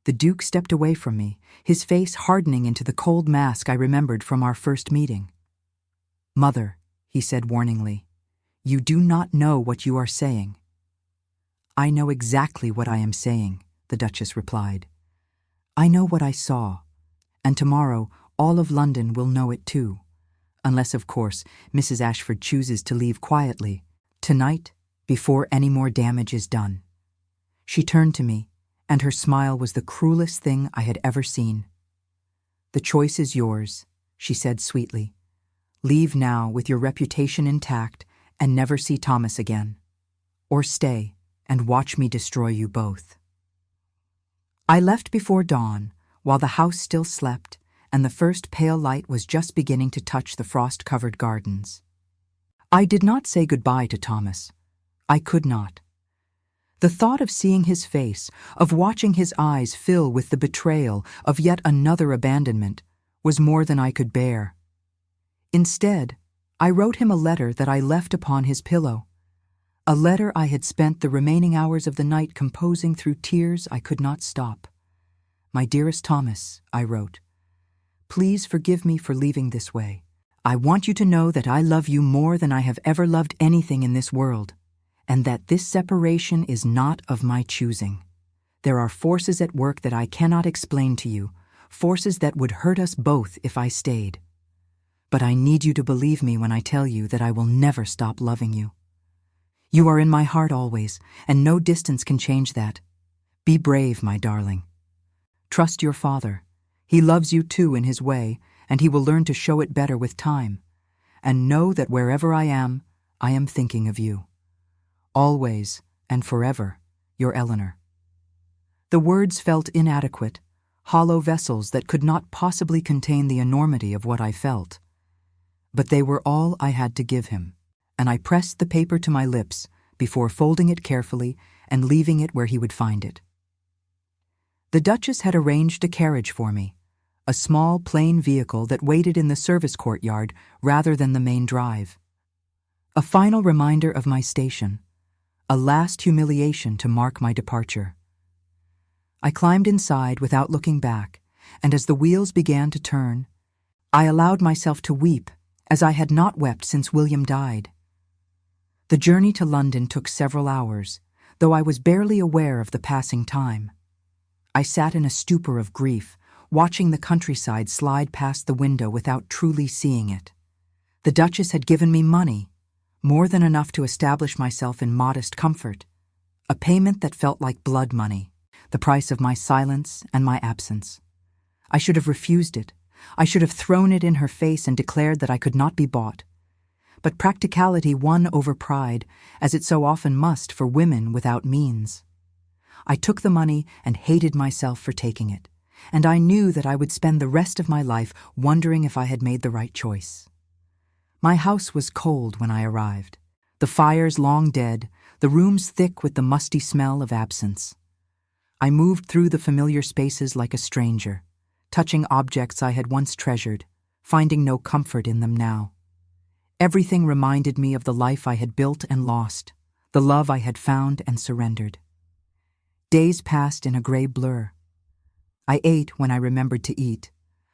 The Duke stepped away from me, his face hardening into the cold mask I remembered from our first meeting. Mother, he said warningly, you do not know what you are saying. I know exactly what I am saying, the Duchess replied. I know what I saw, And tomorrow, all of London will know it too. Unless, of course, Mrs. Ashford chooses to leave quietly, tonight, before any more damage is done. She turned to me, and her smile was the cruelest thing I had ever seen. "The choice is yours," she said sweetly. "Leave now with your reputation intact and never see Thomas again. Or stay and watch me destroy you both." I left before dawn, while the house still slept, and the first pale light was just beginning to touch the frost-covered gardens. I did not say goodbye to Thomas. I could not. The thought of seeing his face, of watching his eyes fill with the betrayal of yet another abandonment, was more than I could bear. Instead, I wrote him a letter that I left upon his pillow, a letter I had spent the remaining hours of the night composing through tears I could not stop. "My dearest Thomas," I wrote, "please forgive me for leaving this way. I want you to know that I love you more than I have ever loved anything in this world, and that this separation is not of my choosing. There are forces at work that I cannot explain to you, forces that would hurt us both if I stayed. But I need you to believe me when I tell you that I will never stop loving you. You are in my heart always, and no distance can change that. Be brave, my darling. Trust your father. He loves you too in his way, and he will learn to show it better with time. And know that wherever I am thinking of you. Always and forever, your Eleanor." The words felt inadequate, hollow vessels that could not possibly contain the enormity of what I felt. But they were all I had to give him, and I pressed the paper to my lips before folding it carefully and leaving it where he would find it. The Duchess had arranged a carriage for me, a small, plain vehicle that waited in the service courtyard rather than the main drive. A final reminder of my station, a last humiliation to mark my departure. I climbed inside without looking back, and as the wheels began to turn, I allowed myself to weep as I had not wept since William died. The journey to London took several hours, though I was barely aware of the passing time. I sat in a stupor of grief, watching the countryside slide past the window without truly seeing it. The Duchess had given me money, more than enough to establish myself in modest comfort, a payment that felt like blood money, the price of my silence and my absence. I should have refused it. I should have thrown it in her face and declared that I could not be bought. But practicality won over pride, as it so often must for women without means. I took the money and hated myself for taking it, and I knew that I would spend the rest of my life wondering if I had made the right choice. My house was cold when I arrived, the fires long dead, the rooms thick with the musty smell of absence. I moved through the familiar spaces like a stranger, touching objects I had once treasured, finding no comfort in them now. Everything reminded me of the life I had built and lost, the love I had found and surrendered. Days passed in a gray blur. I ate when I remembered to eat,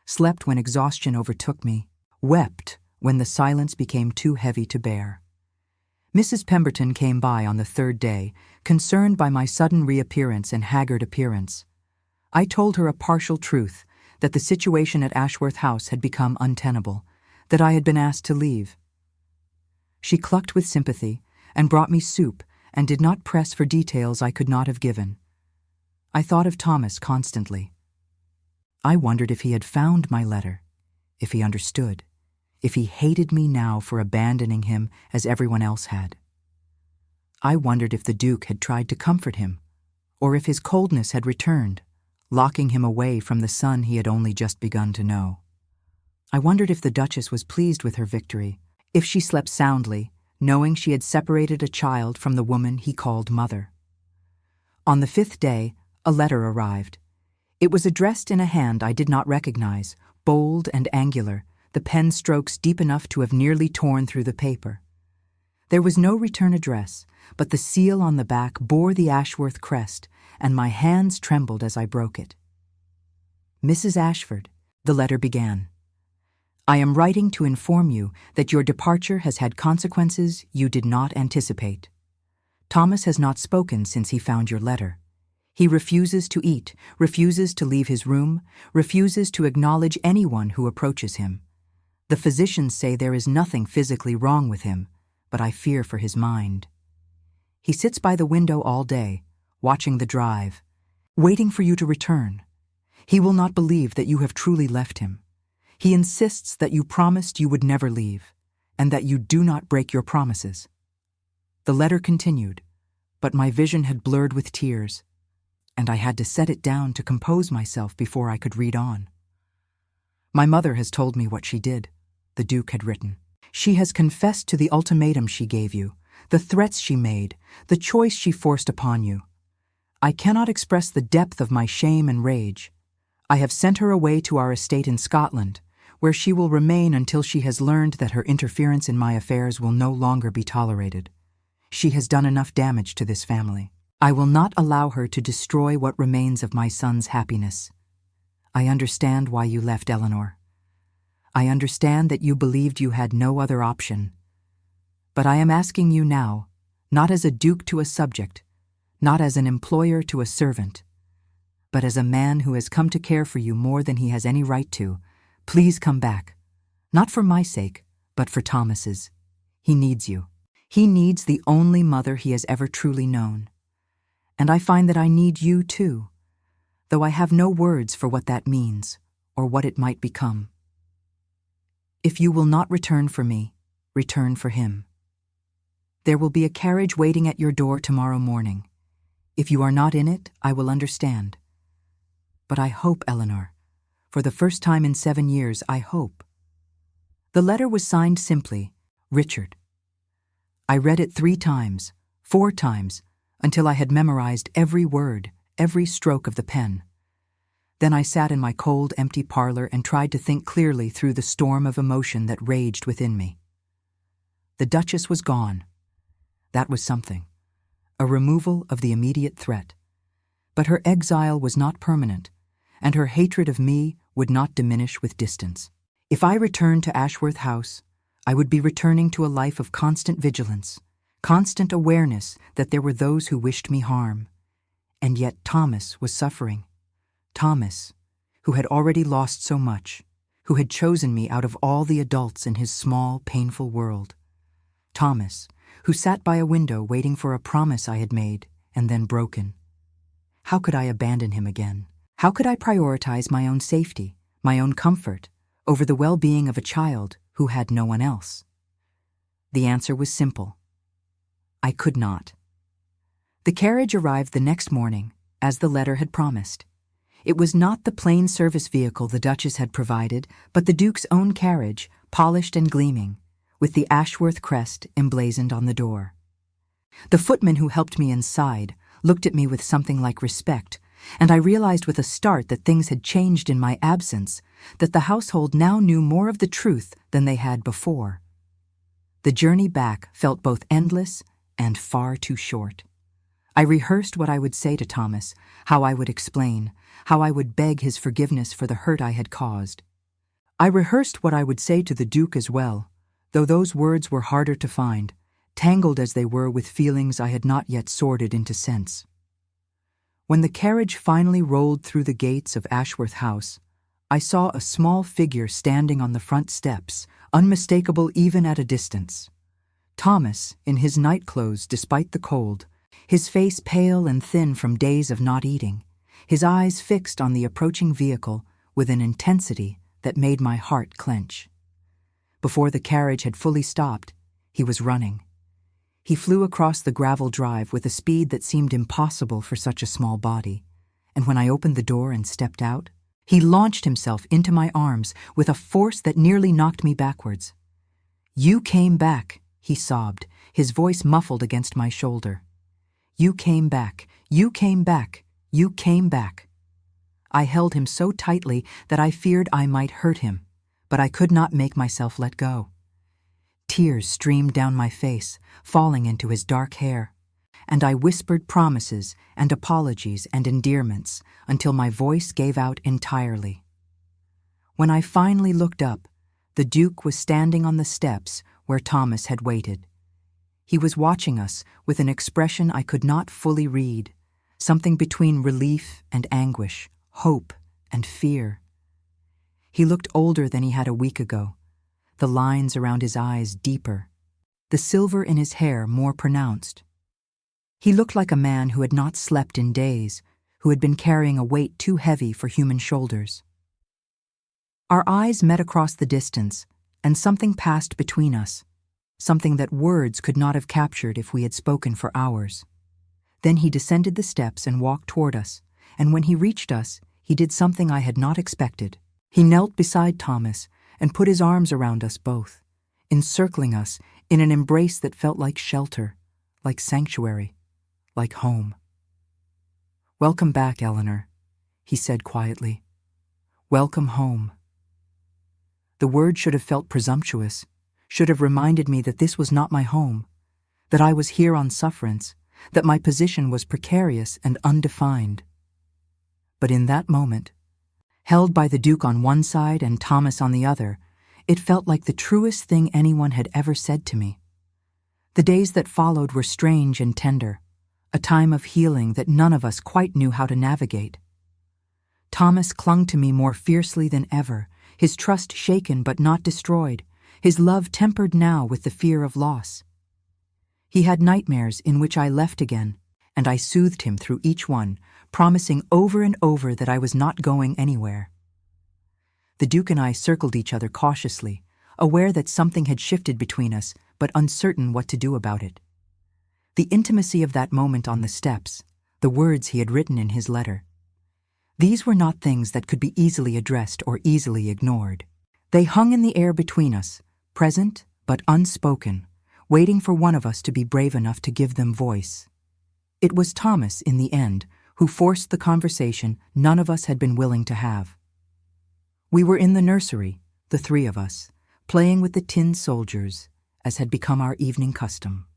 slept when exhaustion overtook me, wept when the silence became too heavy to bear. Mrs. Pemberton came by on the third day, concerned by my sudden reappearance and haggard appearance. I told her a partial truth, that the situation at Ashworth House had become untenable, that I had been asked to leave. She clucked with sympathy and brought me soup and did not press for details I could not have given. I thought of Thomas constantly. I wondered if he had found my letter, if he understood, if he hated me now for abandoning him as everyone else had. I wondered if the Duke had tried to comfort him, or if his coldness had returned, locking him away from the son he had only just begun to know. I wondered if the Duchess was pleased with her victory, if she slept soundly, knowing she had separated a child from the woman he called mother. On the fifth day, a letter arrived. It was addressed in a hand I did not recognize, bold and angular, the pen strokes deep enough to have nearly torn through the paper. There was no return address, but the seal on the back bore the Ashworth crest, and my hands trembled as I broke it. "Mrs. Ashford," the letter began. "I am writing to inform you that your departure has had consequences you did not anticipate. Thomas has not spoken since he found your letter. He refuses to eat, refuses to leave his room, refuses to acknowledge anyone who approaches him. The physicians say there is nothing physically wrong with him, but I fear for his mind. He sits by the window all day, watching the drive, waiting for you to return. He will not believe that you have truly left him. He insists that you promised you would never leave, and that you do not break your promises. The letter continued, but my vision had blurred with tears, and I had to set it down to compose myself before I could read on. My mother has told me what she did, the Duke had written. She has confessed to the ultimatum she gave you, the threats she made, the choice she forced upon you. I cannot express the depth of my shame and rage. I have sent her away to our estate in Scotland, where she will remain until she has learned that her interference in my affairs will no longer be tolerated. She has done enough damage to this family. I will not allow her to destroy what remains of my son's happiness. I understand why you left Eleanor. I understand that you believed you had no other option. But I am asking you now, not as a duke to a subject, not as an employer to a servant, but as a man who has come to care for you more than he has any right to, please come back. Not for my sake, but for Thomas's. He needs you. He needs the only mother he has ever truly known. And I find that I need you too, though I have no words for what that means or what it might become. If you will not return for me, return for him. There will be a carriage waiting at your door tomorrow morning. If you are not in it, I will understand. But I hope, Eleanor, for the first time in 7 years, I hope. The letter was signed simply, Richard. I read it 3 times, 4 times, until I had memorized every word, every stroke of the pen. Then I sat in my cold, empty parlor and tried to think clearly through the storm of emotion that raged within me. The Duchess was gone. That was something. A removal of the immediate threat. But her exile was not permanent, and her hatred of me would not diminish with distance. If I returned to Ashworth House, I would be returning to a life of constant vigilance, constant awareness that there were those who wished me harm. And yet Thomas was suffering. Thomas, who had already lost so much, who had chosen me out of all the adults in his small, painful world. Thomas, who sat by a window waiting for a promise I had made and then broken. How could I abandon him again? How could I prioritize my own safety, my own comfort, over the well-being of a child who had no one else? The answer was simple. I could not. The carriage arrived the next morning, as the letter had promised. It was not the plain service vehicle the Duchess had provided, but the Duke's own carriage, polished and gleaming, with the Ashworth crest emblazoned on the door. The footman who helped me inside looked at me with something like respect, and I realized with a start that things had changed in my absence, that the household now knew more of the truth than they had before. The journey back felt both endless and far too short. I rehearsed what I would say to Thomas, how I would explain, how I would beg his forgiveness for the hurt I had caused. I rehearsed what I would say to the Duke as well, though those words were harder to find, tangled as they were with feelings I had not yet sorted into sense. When the carriage finally rolled through the gates of Ashworth House, I saw a small figure standing on the front steps, unmistakable even at a distance. Thomas, in his nightclothes despite the cold, his face pale and thin from days of not eating, his eyes fixed on the approaching vehicle with an intensity that made my heart clench. Before the carriage had fully stopped, he was running. He flew across the gravel drive with a speed that seemed impossible for such a small body, and when I opened the door and stepped out, he launched himself into my arms with a force that nearly knocked me backwards. "You came back," he sobbed, his voice muffled against my shoulder. "You came back, you came back, you came back." I held him so tightly that I feared I might hurt him, but I could not make myself let go. Tears streamed down my face, falling into his dark hair, and I whispered promises and apologies and endearments until my voice gave out entirely. When I finally looked up, the Duke was standing on the steps where Thomas had waited. He was watching us with an expression I could not fully read, something between relief and anguish, hope and fear. He looked older than he had a week ago, the lines around his eyes deeper, the silver in his hair more pronounced. He looked like a man who had not slept in days, who had been carrying a weight too heavy for human shoulders. Our eyes met across the distance, and something passed between us, something that words could not have captured if we had spoken for hours. Then he descended the steps and walked toward us, and when he reached us, he did something I had not expected. He knelt beside Thomas and put his arms around us both, encircling us in an embrace that felt like shelter, like sanctuary, like home. "Welcome back, Eleanor," he said quietly. "Welcome home." The word should have felt presumptuous, should have reminded me that this was not my home, that I was here on sufferance, that my position was precarious and undefined. But in that moment, held by the Duke on one side and Thomas on the other, it felt like the truest thing anyone had ever said to me. The days that followed were strange and tender, a time of healing that none of us quite knew how to navigate. Thomas clung to me more fiercely than ever, his trust shaken but not destroyed, his love tempered now with the fear of loss. He had nightmares in which I left again, and I soothed him through each one, promising over and over that I was not going anywhere. The Duke and I circled each other cautiously, aware that something had shifted between us, but uncertain what to do about it. The intimacy of that moment on the steps, the words he had written in his letter. These were not things that could be easily addressed or easily ignored. They hung in the air between us, present but unspoken, waiting for one of us to be brave enough to give them voice. It was Thomas, in the end, who forced the conversation none of us had been willing to have. We were in the nursery, the three of us, playing with the tin soldiers, as had become our evening custom.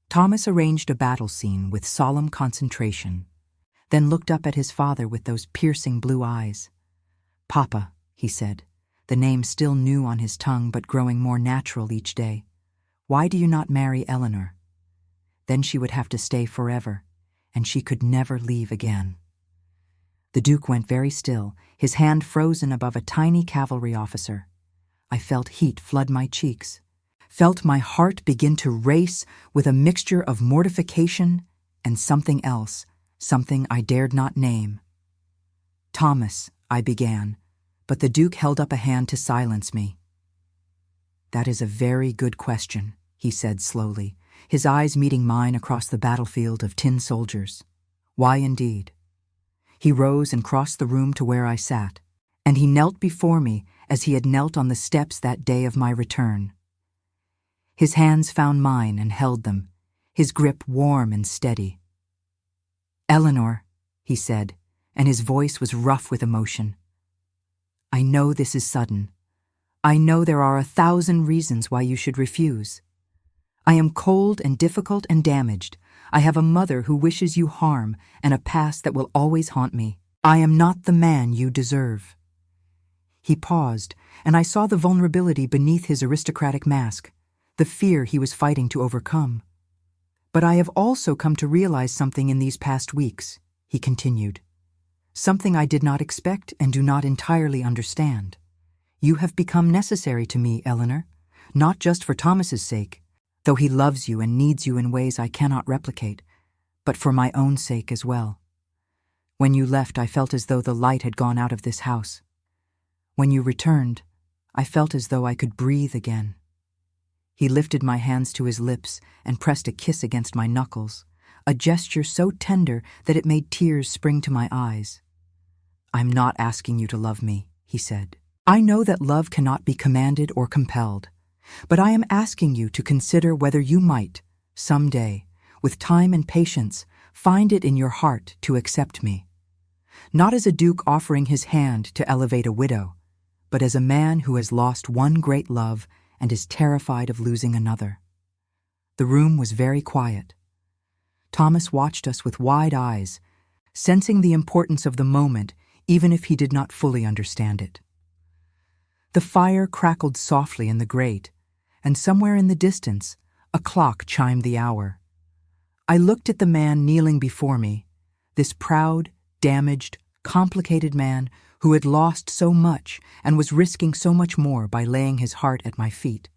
Thomas arranged a battle scene with solemn concentration, then looked up at his father with those piercing blue eyes. "Papa," he said, the name still new on his tongue but growing more natural each day, "why do you not marry Eleanor? Then she would have to stay forever, and she could never leave again." The Duke went very still, his hand frozen above a tiny cavalry officer. I felt heat flood my cheeks, felt my heart begin to race with a mixture of mortification and something else, something I dared not name. "Thomas," I began, but the Duke held up a hand to silence me. "That is a very good question," he said slowly, his eyes meeting mine across the battlefield of tin soldiers. "Why indeed?" He rose and crossed the room to where I sat, and he knelt before me as he had knelt on the steps that day of my return. His hands found mine and held them, his grip warm and steady. "Eleanor," he said, and his voice was rough with emotion. "I know this is sudden. I know there are 1,000 reasons why you should refuse. I am cold and difficult and damaged. I have a mother who wishes you harm and a past that will always haunt me. I am not the man you deserve." He paused, and I saw the vulnerability beneath his aristocratic mask, the fear he was fighting to overcome. "But I have also come to realize something in these past weeks," he continued. "Something I did not expect and do not entirely understand. You have become necessary to me, Eleanor, not just for Thomas's sake, though he loves you and needs you in ways I cannot replicate, but for my own sake as well. When you left, I felt as though the light had gone out of this house. When you returned, I felt as though I could breathe again." He lifted my hands to his lips and pressed a kiss against my knuckles, a gesture so tender that it made tears spring to my eyes. "I'm not asking you to love me," he said. "I know that love cannot be commanded or compelled, but I am asking you to consider whether you might, someday, with time and patience, find it in your heart to accept me. Not as a duke offering his hand to elevate a widow, but as a man who has lost one great love and is terrified of losing another." The room was very quiet. Thomas watched us with wide eyes, sensing the importance of the moment even if he did not fully understand it. The fire crackled softly in the grate, and somewhere in the distance, a clock chimed the hour. I looked at the man kneeling before me, This proud, damaged, complicated man who had lost so much and was risking so much more by laying his heart at my feet.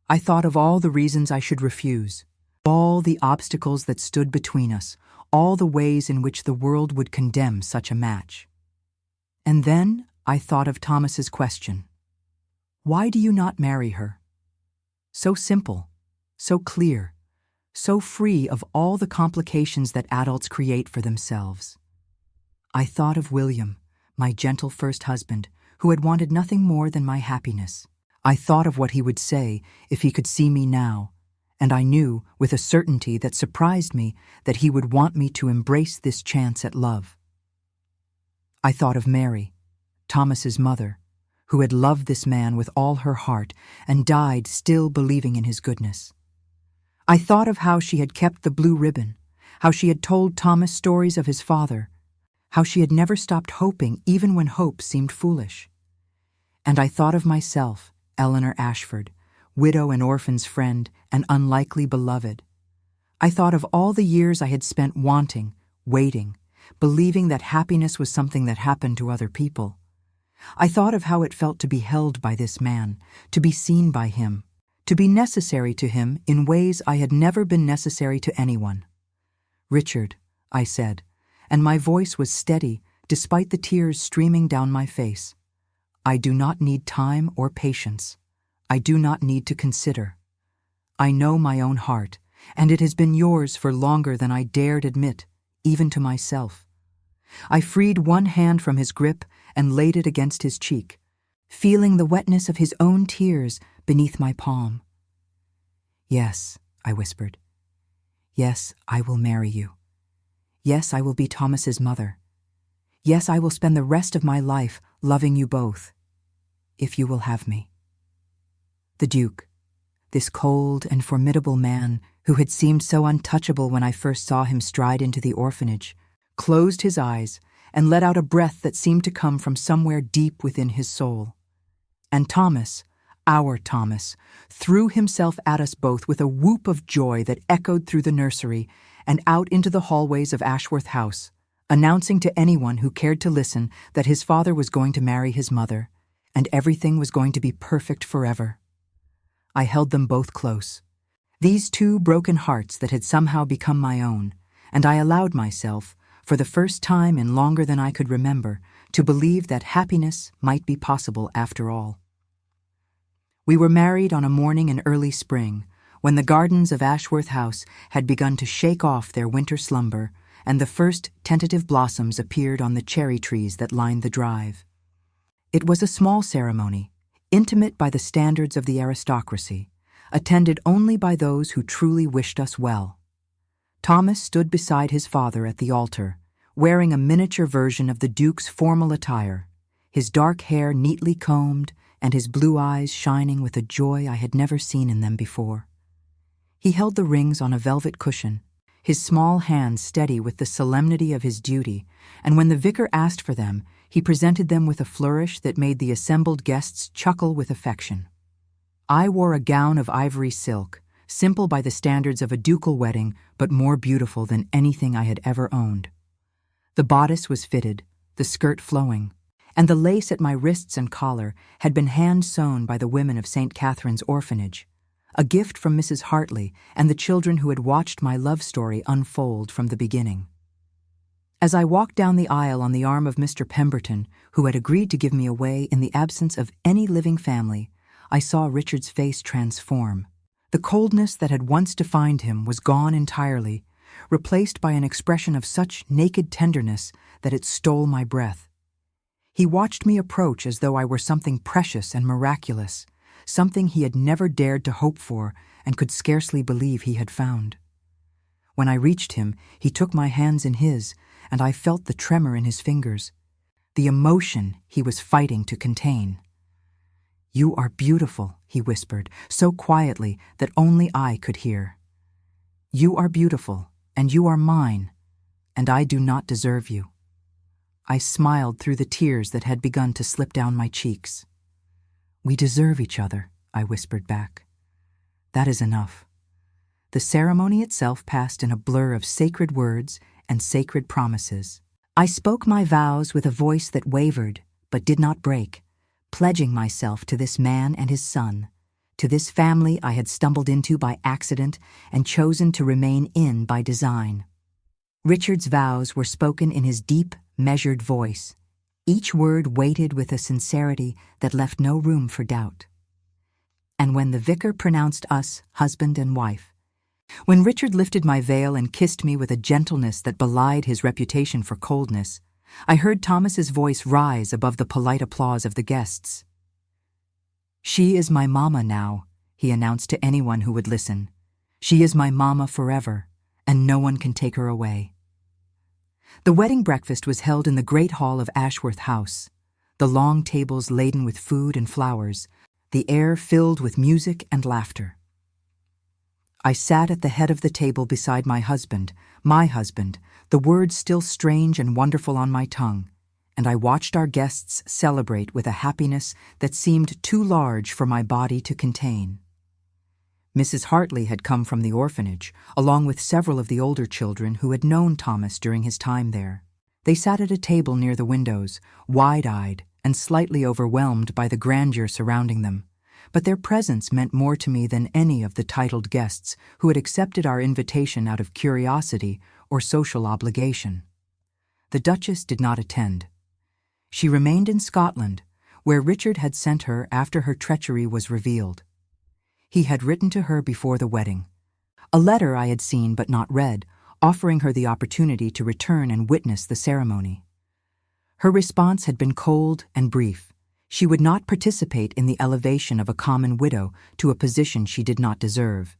I thought of all the reasons I should refuse, all the obstacles that stood between us, all the ways in which the world would condemn such a match. And then I thought of Thomas's question. Why do you not marry her? So simple, so clear, so free of all the complications that adults create for themselves. I thought of William, my gentle first husband, who had wanted nothing more than my happiness. I thought of what he would say if he could see me now, and I knew, with a certainty that surprised me, that he would want me to embrace this chance at love. I thought of Mary, Thomas's mother, who had loved this man with all her heart and died still believing in his goodness. I thought of how she had kept the blue ribbon, how she had told Thomas stories of his father, how she had never stopped hoping even when hope seemed foolish. And I thought of myself, Eleanor Ashford, widow and orphan's friend, and unlikely beloved. I thought of all the years I had spent wanting, waiting, believing that happiness was something that happened to other people. I thought of how it felt to be held by this man, to be seen by him, to be necessary to him in ways I had never been necessary to anyone. "Richard," I said, and my voice was steady despite the tears streaming down my face. "I do not need time or patience. I do not need to consider. I know my own heart, and it has been yours for longer than I dared admit, even to myself." I freed one hand from his grip and laid it against his cheek, feeling the wetness of his own tears beneath my palm. "Yes," I whispered. "Yes, I will marry you. Yes, I will be Thomas's mother. Yes, I will spend the rest of my life loving you both, if you will have me." The Duke, this cold and formidable man who had seemed so untouchable when I first saw him stride into the orphanage, closed his eyes and let out a breath that seemed to come from somewhere deep within his soul. And Thomas, our Thomas, threw himself at us both with a whoop of joy that echoed through the nursery and out into the hallways of Ashworth House, announcing to anyone who cared to listen that his father was going to marry his mother, and everything was going to be perfect forever. I held them both close, these two broken hearts that had somehow become my own, and I allowed myself, for the first time in longer than I could remember, to believe that happiness might be possible after all. We were married on a morning in early spring, when the gardens of Ashworth House had begun to shake off their winter slumber, and the first tentative blossoms appeared on the cherry trees that lined the drive. It was a small ceremony, intimate by the standards of the aristocracy, attended only by those who truly wished us well. Thomas stood beside his father at the altar, wearing a miniature version of the Duke's formal attire, his dark hair neatly combed and his blue eyes shining with a joy I had never seen in them before. He held the rings on a velvet cushion, his small hands steady with the solemnity of his duty, and when the vicar asked for them, he presented them with a flourish that made the assembled guests chuckle with affection. I wore a gown of ivory silk, simple by the standards of a ducal wedding, but more beautiful than anything I had ever owned. The bodice was fitted, the skirt flowing, and the lace at my wrists and collar had been hand-sewn by the women of St. Catherine's Orphanage, a gift from Mrs. Hartley and the children who had watched my love story unfold from the beginning. As I walked down the aisle on the arm of Mr. Pemberton, who had agreed to give me away in the absence of any living family, I saw Richard's face transform. The coldness that had once defined him was gone entirely, replaced by an expression of such naked tenderness that it stole my breath. He watched me approach as though I were something precious and miraculous, something he had never dared to hope for and could scarcely believe he had found. When I reached him, he took my hands in his, and I felt the tremor in his fingers, the emotion he was fighting to contain. "You are beautiful," he whispered, so quietly that only I could hear. "You are beautiful, and you are mine, and I do not deserve you." I smiled through the tears that had begun to slip down my cheeks. "We deserve each other," I whispered back. "That is enough." The ceremony itself passed in a blur of sacred words and sacred promises. I spoke my vows with a voice that wavered, but did not break, pledging myself to this man and his son, to this family I had stumbled into by accident and chosen to remain in by design. Richard's vows were spoken in his deep, measured voice, each word weighted with a sincerity that left no room for doubt. And when the vicar pronounced us husband and wife, when Richard lifted my veil and kissed me with a gentleness that belied his reputation for coldness, I heard Thomas's voice rise above the polite applause of the guests. "She is my mama now," he announced to anyone who would listen. "She is my mama forever, and no one can take her away." The wedding breakfast was held in the great hall of Ashworth House, the long tables laden with food and flowers, the air filled with music and laughter. I sat at the head of the table beside my husband, the words still strange and wonderful on my tongue, and I watched our guests celebrate with a happiness that seemed too large for my body to contain. Mrs. Hartley had come from the orphanage, along with several of the older children who had known Thomas during his time there. They sat at a table near the windows, wide-eyed and slightly overwhelmed by the grandeur surrounding them, but their presence meant more to me than any of the titled guests who had accepted our invitation out of curiosity or social obligation. The Duchess did not attend. She remained in Scotland, where Richard had sent her after her treachery was revealed. He had written to her before the wedding, a letter I had seen but not read, offering her the opportunity to return and witness the ceremony. Her response had been cold and brief. She would not participate in the elevation of a common widow to a position she did not deserve,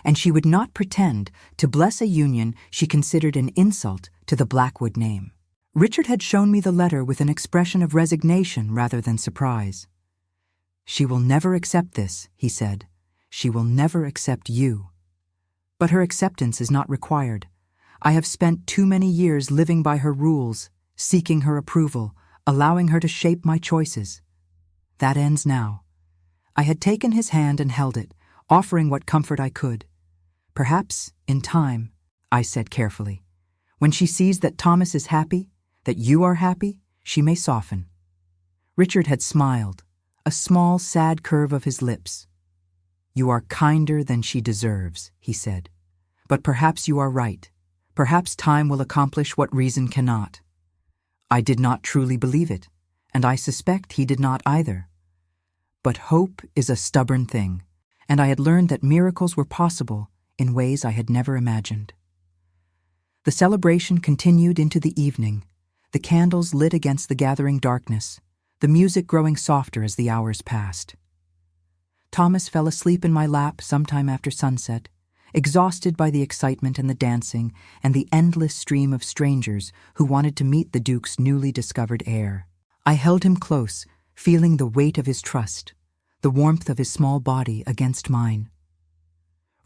and she would not pretend to bless a union she considered an insult to the Blackwood name. Richard had shown me the letter with an expression of resignation rather than surprise. "She will never accept this," he said. "She will never accept you. But her acceptance is not required. I have spent too many years living by her rules, seeking her approval, allowing her to shape my choices. That ends now." I had taken his hand and held it, offering what comfort I could. "Perhaps, in time," I said carefully, "when she sees that Thomas is happy, that you are happy, she may soften." Richard had smiled, a small, sad curve of his lips. "You are kinder than she deserves," he said. "But perhaps you are right. Perhaps time will accomplish what reason cannot." I did not truly believe it, and I suspect he did not either. But hope is a stubborn thing, and I had learned that miracles were possible in ways I had never imagined. The celebration continued into the evening, the candles lit against the gathering darkness, the music growing softer as the hours passed. Thomas fell asleep in my lap sometime after sunset, exhausted by the excitement and the dancing and the endless stream of strangers who wanted to meet the Duke's newly discovered heir. I held him close, feeling the weight of his trust, the warmth of his small body against mine.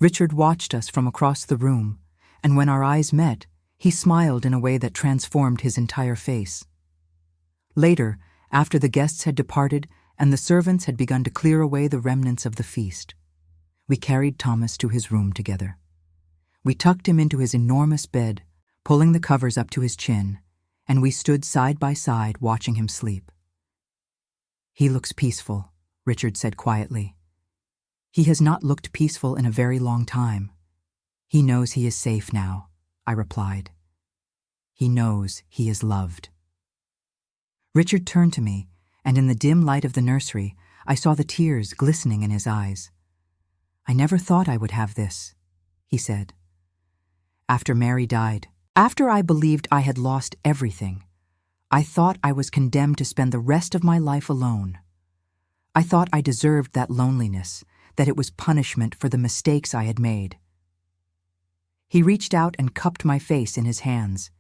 Richard watched us from across the room, and when our eyes met, he smiled in a way that transformed his entire face. Later, after the guests had departed and the servants had begun to clear away the remnants of the feast, we carried Thomas to his room together. We tucked him into his enormous bed, pulling the covers up to his chin, and we stood side by side watching him sleep. "He looks peaceful," Richard said quietly. "He has not looked peaceful in a very long time. He knows he is safe now," I replied. "He knows he is loved." Richard turned to me, and in the dim light of the nursery, I saw the tears glistening in his eyes. "I never thought I would have this," he said. "After Mary died, after I believed I had lost everything, I thought I was condemned to spend the rest of my life alone. I thought I deserved that loneliness, that it was punishment for the mistakes I had made." He reached out and cupped my face in his hands,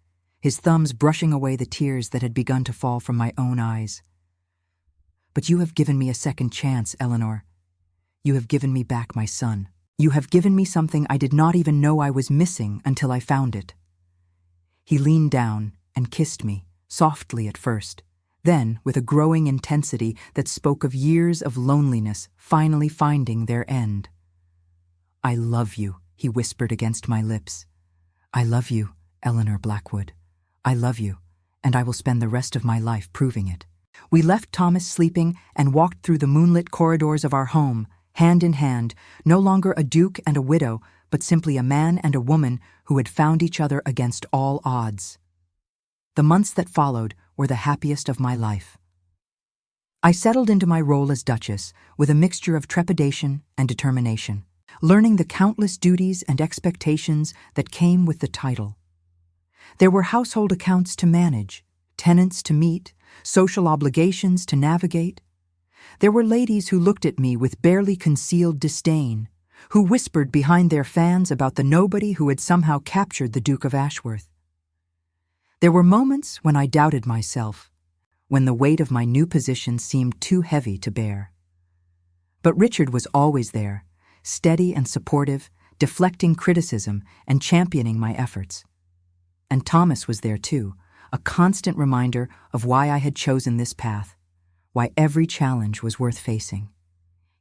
his thumbs brushing away the tears that had begun to fall from my own eyes. "But you have given me a second chance, Eleanor. You have given me back my son. You have given me something I did not even know I was missing until I found it." He leaned down and kissed me, softly at first, then with a growing intensity that spoke of years of loneliness finally finding their end. "I love you," he whispered against my lips. "I love you, Eleanor Blackwood. I love you, and I will spend the rest of my life proving it." We left Thomas sleeping and walked through the moonlit corridors of our home, hand in hand, no longer a duke and a widow, but simply a man and a woman who had found each other against all odds. The months that followed were the happiest of my life. I settled into my role as Duchess with a mixture of trepidation and determination, learning the countless duties and expectations that came with the title. There were household accounts to manage, tenants to meet, social obligations to navigate. There were ladies who looked at me with barely concealed disdain, who whispered behind their fans about the nobody who had somehow captured the Duke of Ashworth. There were moments when I doubted myself, when the weight of my new position seemed too heavy to bear. But Richard was always there, steady and supportive, deflecting criticism and championing my efforts. And Thomas was there too, a constant reminder of why I had chosen this path, why every challenge was worth facing.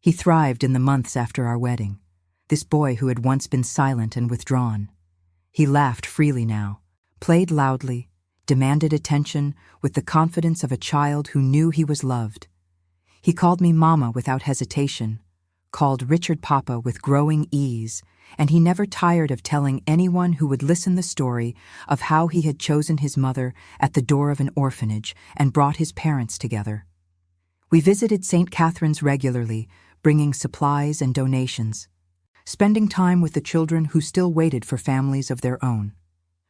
He thrived in the months after our wedding, this boy who had once been silent and withdrawn. He laughed freely now, played loudly, demanded attention with the confidence of a child who knew he was loved. He called me Mama without hesitation, called Richard Papa with growing ease, and he never tired of telling anyone who would listen the story of how he had chosen his mother at the door of an orphanage and brought his parents together. We visited St. Catherine's regularly, bringing supplies and donations, spending time with the children who still waited for families of their own.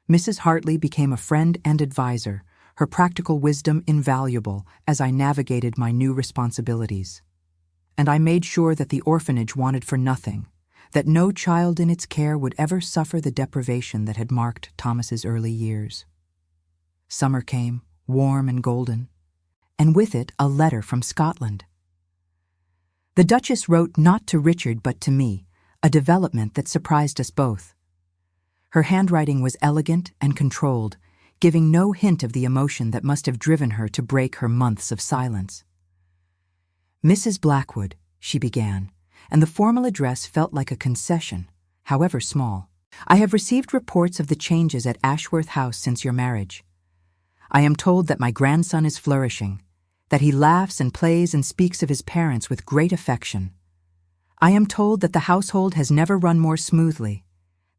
Mrs. Hartley became a friend and advisor, her practical wisdom invaluable as I navigated my new responsibilities. And I made sure that the orphanage wanted for nothing, that no child in its care would ever suffer the deprivation that had marked Thomas's early years. Summer came, warm and golden, and with it a letter from Scotland. The Duchess wrote not to Richard but to me, a development that surprised us both. Her handwriting was elegant and controlled, giving no hint of the emotion that must have driven her to break her months of silence. "Mrs. Blackwood," she began, and the formal address felt like a concession, however small. "I have received reports of the changes at Ashworth House since your marriage. I am told that my grandson is flourishing, that he laughs and plays and speaks of his parents with great affection. I am told that the household has never run more smoothly,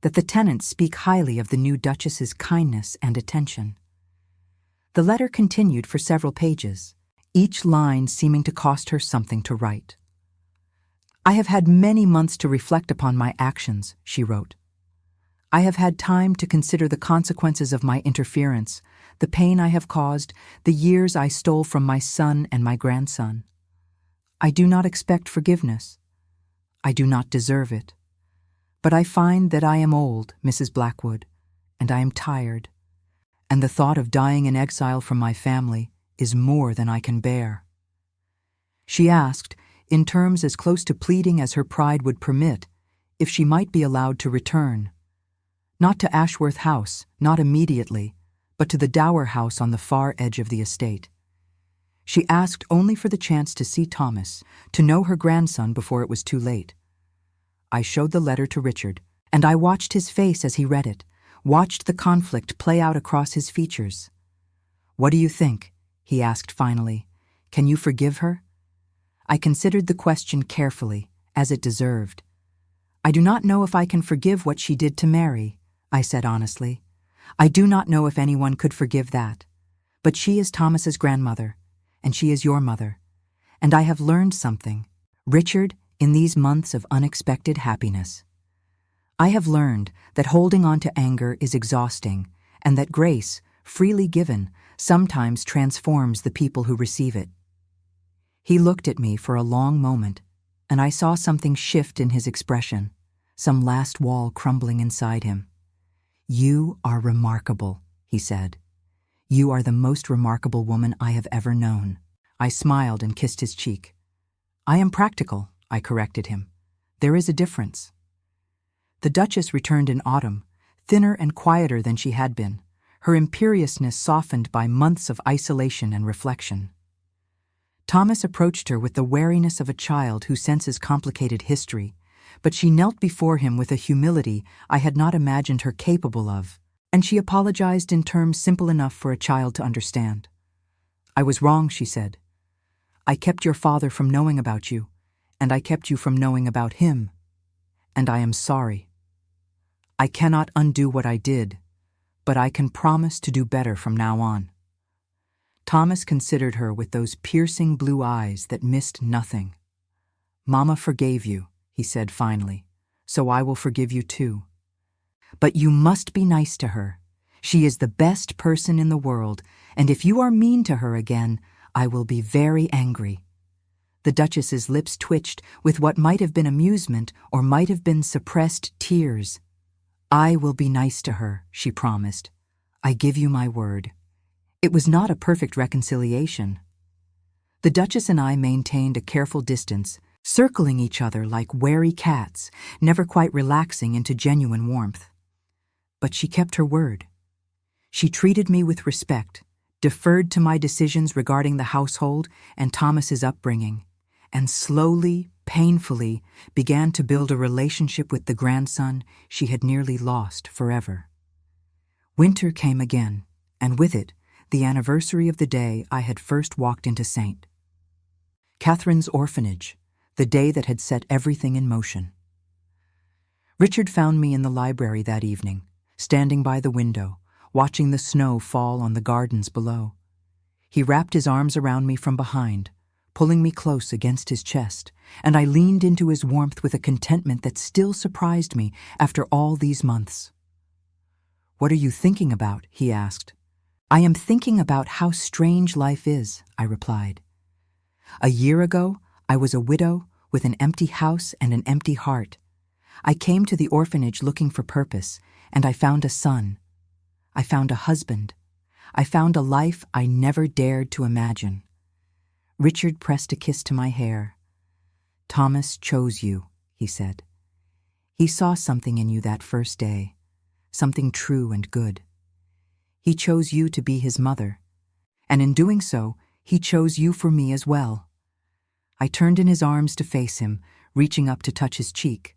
that the tenants speak highly of the new Duchess's kindness and attention." The letter continued for several pages, each line seeming to cost her something to write. "I have had many months to reflect upon my actions," she wrote. "I have had time to consider the consequences of my interference, the pain I have caused, the years I stole from my son and my grandson. I do not expect forgiveness. I do not deserve it. But I find that I am old, Mrs. Blackwood, and I am tired, and the thought of dying in exile from my family is more than I can bear." She asked, in terms as close to pleading as her pride would permit, if she might be allowed to return. Not to Ashworth House, not immediately, but to the dower house on the far edge of the estate. She asked only for the chance to see Thomas, to know her grandson before it was too late. I showed the letter to Richard, and I watched his face as he read it, watched the conflict play out across his features. "What do you think?" he asked finally. "Can you forgive her?" I considered the question carefully, as it deserved. "I do not know if I can forgive what she did to Mary," I said honestly. "I do not know if anyone could forgive that. But she is Thomas's grandmother, and she is your mother. And I have learned something, Richard, in these months of unexpected happiness. I have learned that holding on to anger is exhausting, and that grace, freely given, sometimes transforms the people who receive it." He looked at me for a long moment, and I saw something shift in his expression, some last wall crumbling inside him. "You are remarkable," he said. "You are the most remarkable woman I have ever known." I smiled and kissed his cheek. "I am practical," I corrected him. "There is a difference." The Duchess returned in autumn, thinner and quieter than she had been, her imperiousness softened by months of isolation and reflection. Thomas approached her with the wariness of a child who senses complicated history, but she knelt before him with a humility I had not imagined her capable of. And she apologized in terms simple enough for a child to understand. "I was wrong," she said. "I kept your father from knowing about you, and I kept you from knowing about him. And I am sorry. I cannot undo what I did, but I can promise to do better from now on." Thomas considered her with those piercing blue eyes that missed nothing. "Mama forgave you," he said finally, "so I will forgive you too. But you must be nice to her. She is the best person in the world, and if you are mean to her again, I will be very angry." The Duchess's lips twitched with what might have been amusement or might have been suppressed tears. "I will be nice to her," she promised. "I give you my word." It was not a perfect reconciliation. The Duchess and I maintained a careful distance, circling each other like wary cats, never quite relaxing into genuine warmth. But she kept her word. She treated me with respect, deferred to my decisions regarding the household and Thomas's upbringing, and slowly, painfully, began to build a relationship with the grandson she had nearly lost forever. Winter came again, and with it, the anniversary of the day I had first walked into St. Catherine's orphanage, the day that had set everything in motion. Richard found me in the library that evening, standing by the window, watching the snow fall on the gardens below. He wrapped his arms around me from behind, pulling me close against his chest, and I leaned into his warmth with a contentment that still surprised me after all these months. "What are you thinking about?" he asked. "I am thinking about how strange life is," I replied. "A year ago, I was a widow with an empty house and an empty heart. I came to the orphanage looking for purpose, and I found a son. I found a husband. I found a life I never dared to imagine." Richard pressed a kiss to my hair. "Thomas chose you," he said. "He saw something in you that first day, something true and good. He chose you to be his mother, and in doing so, he chose you for me as well." I turned in his arms to face him, reaching up to touch his cheek.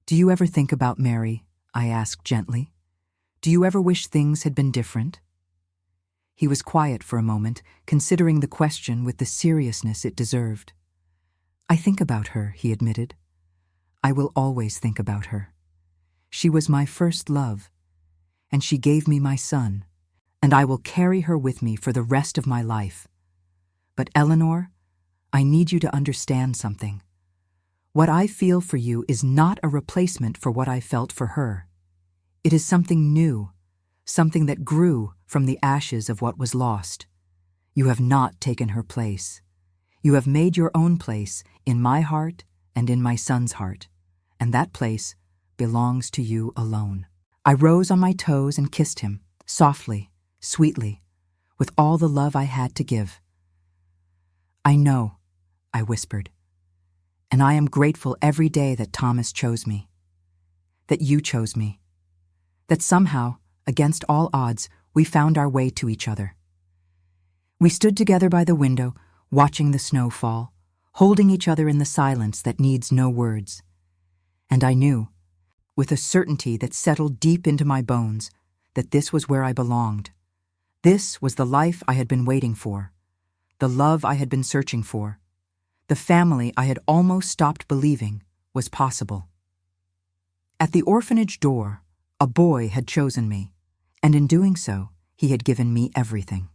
"Do you ever think about Mary?" I asked gently. "Do you ever wish things had been different?" He was quiet for a moment, considering the question with the seriousness it deserved. "I think about her," he admitted. "I will always think about her. She was my first love, and she gave me my son, and I will carry her with me for the rest of my life. But Eleanor, I need you to understand something. What I feel for you is not a replacement for what I felt for her. It is something new, something that grew from the ashes of what was lost. You have not taken her place. You have made your own place in my heart and in my son's heart, and that place belongs to you alone." I rose on my toes and kissed him, softly, sweetly, with all the love I had to give. "I know," I whispered, "and I am grateful every day that Thomas chose me, that you chose me, that somehow, against all odds, we found our way to each other." We stood together by the window, watching the snow fall, holding each other in the silence that needs no words. And I knew, with a certainty that settled deep into my bones, that this was where I belonged. This was the life I had been waiting for, the love I had been searching for, the family I had almost stopped believing was possible. At the orphanage door, a boy had chosen me, and in doing so, he had given me everything.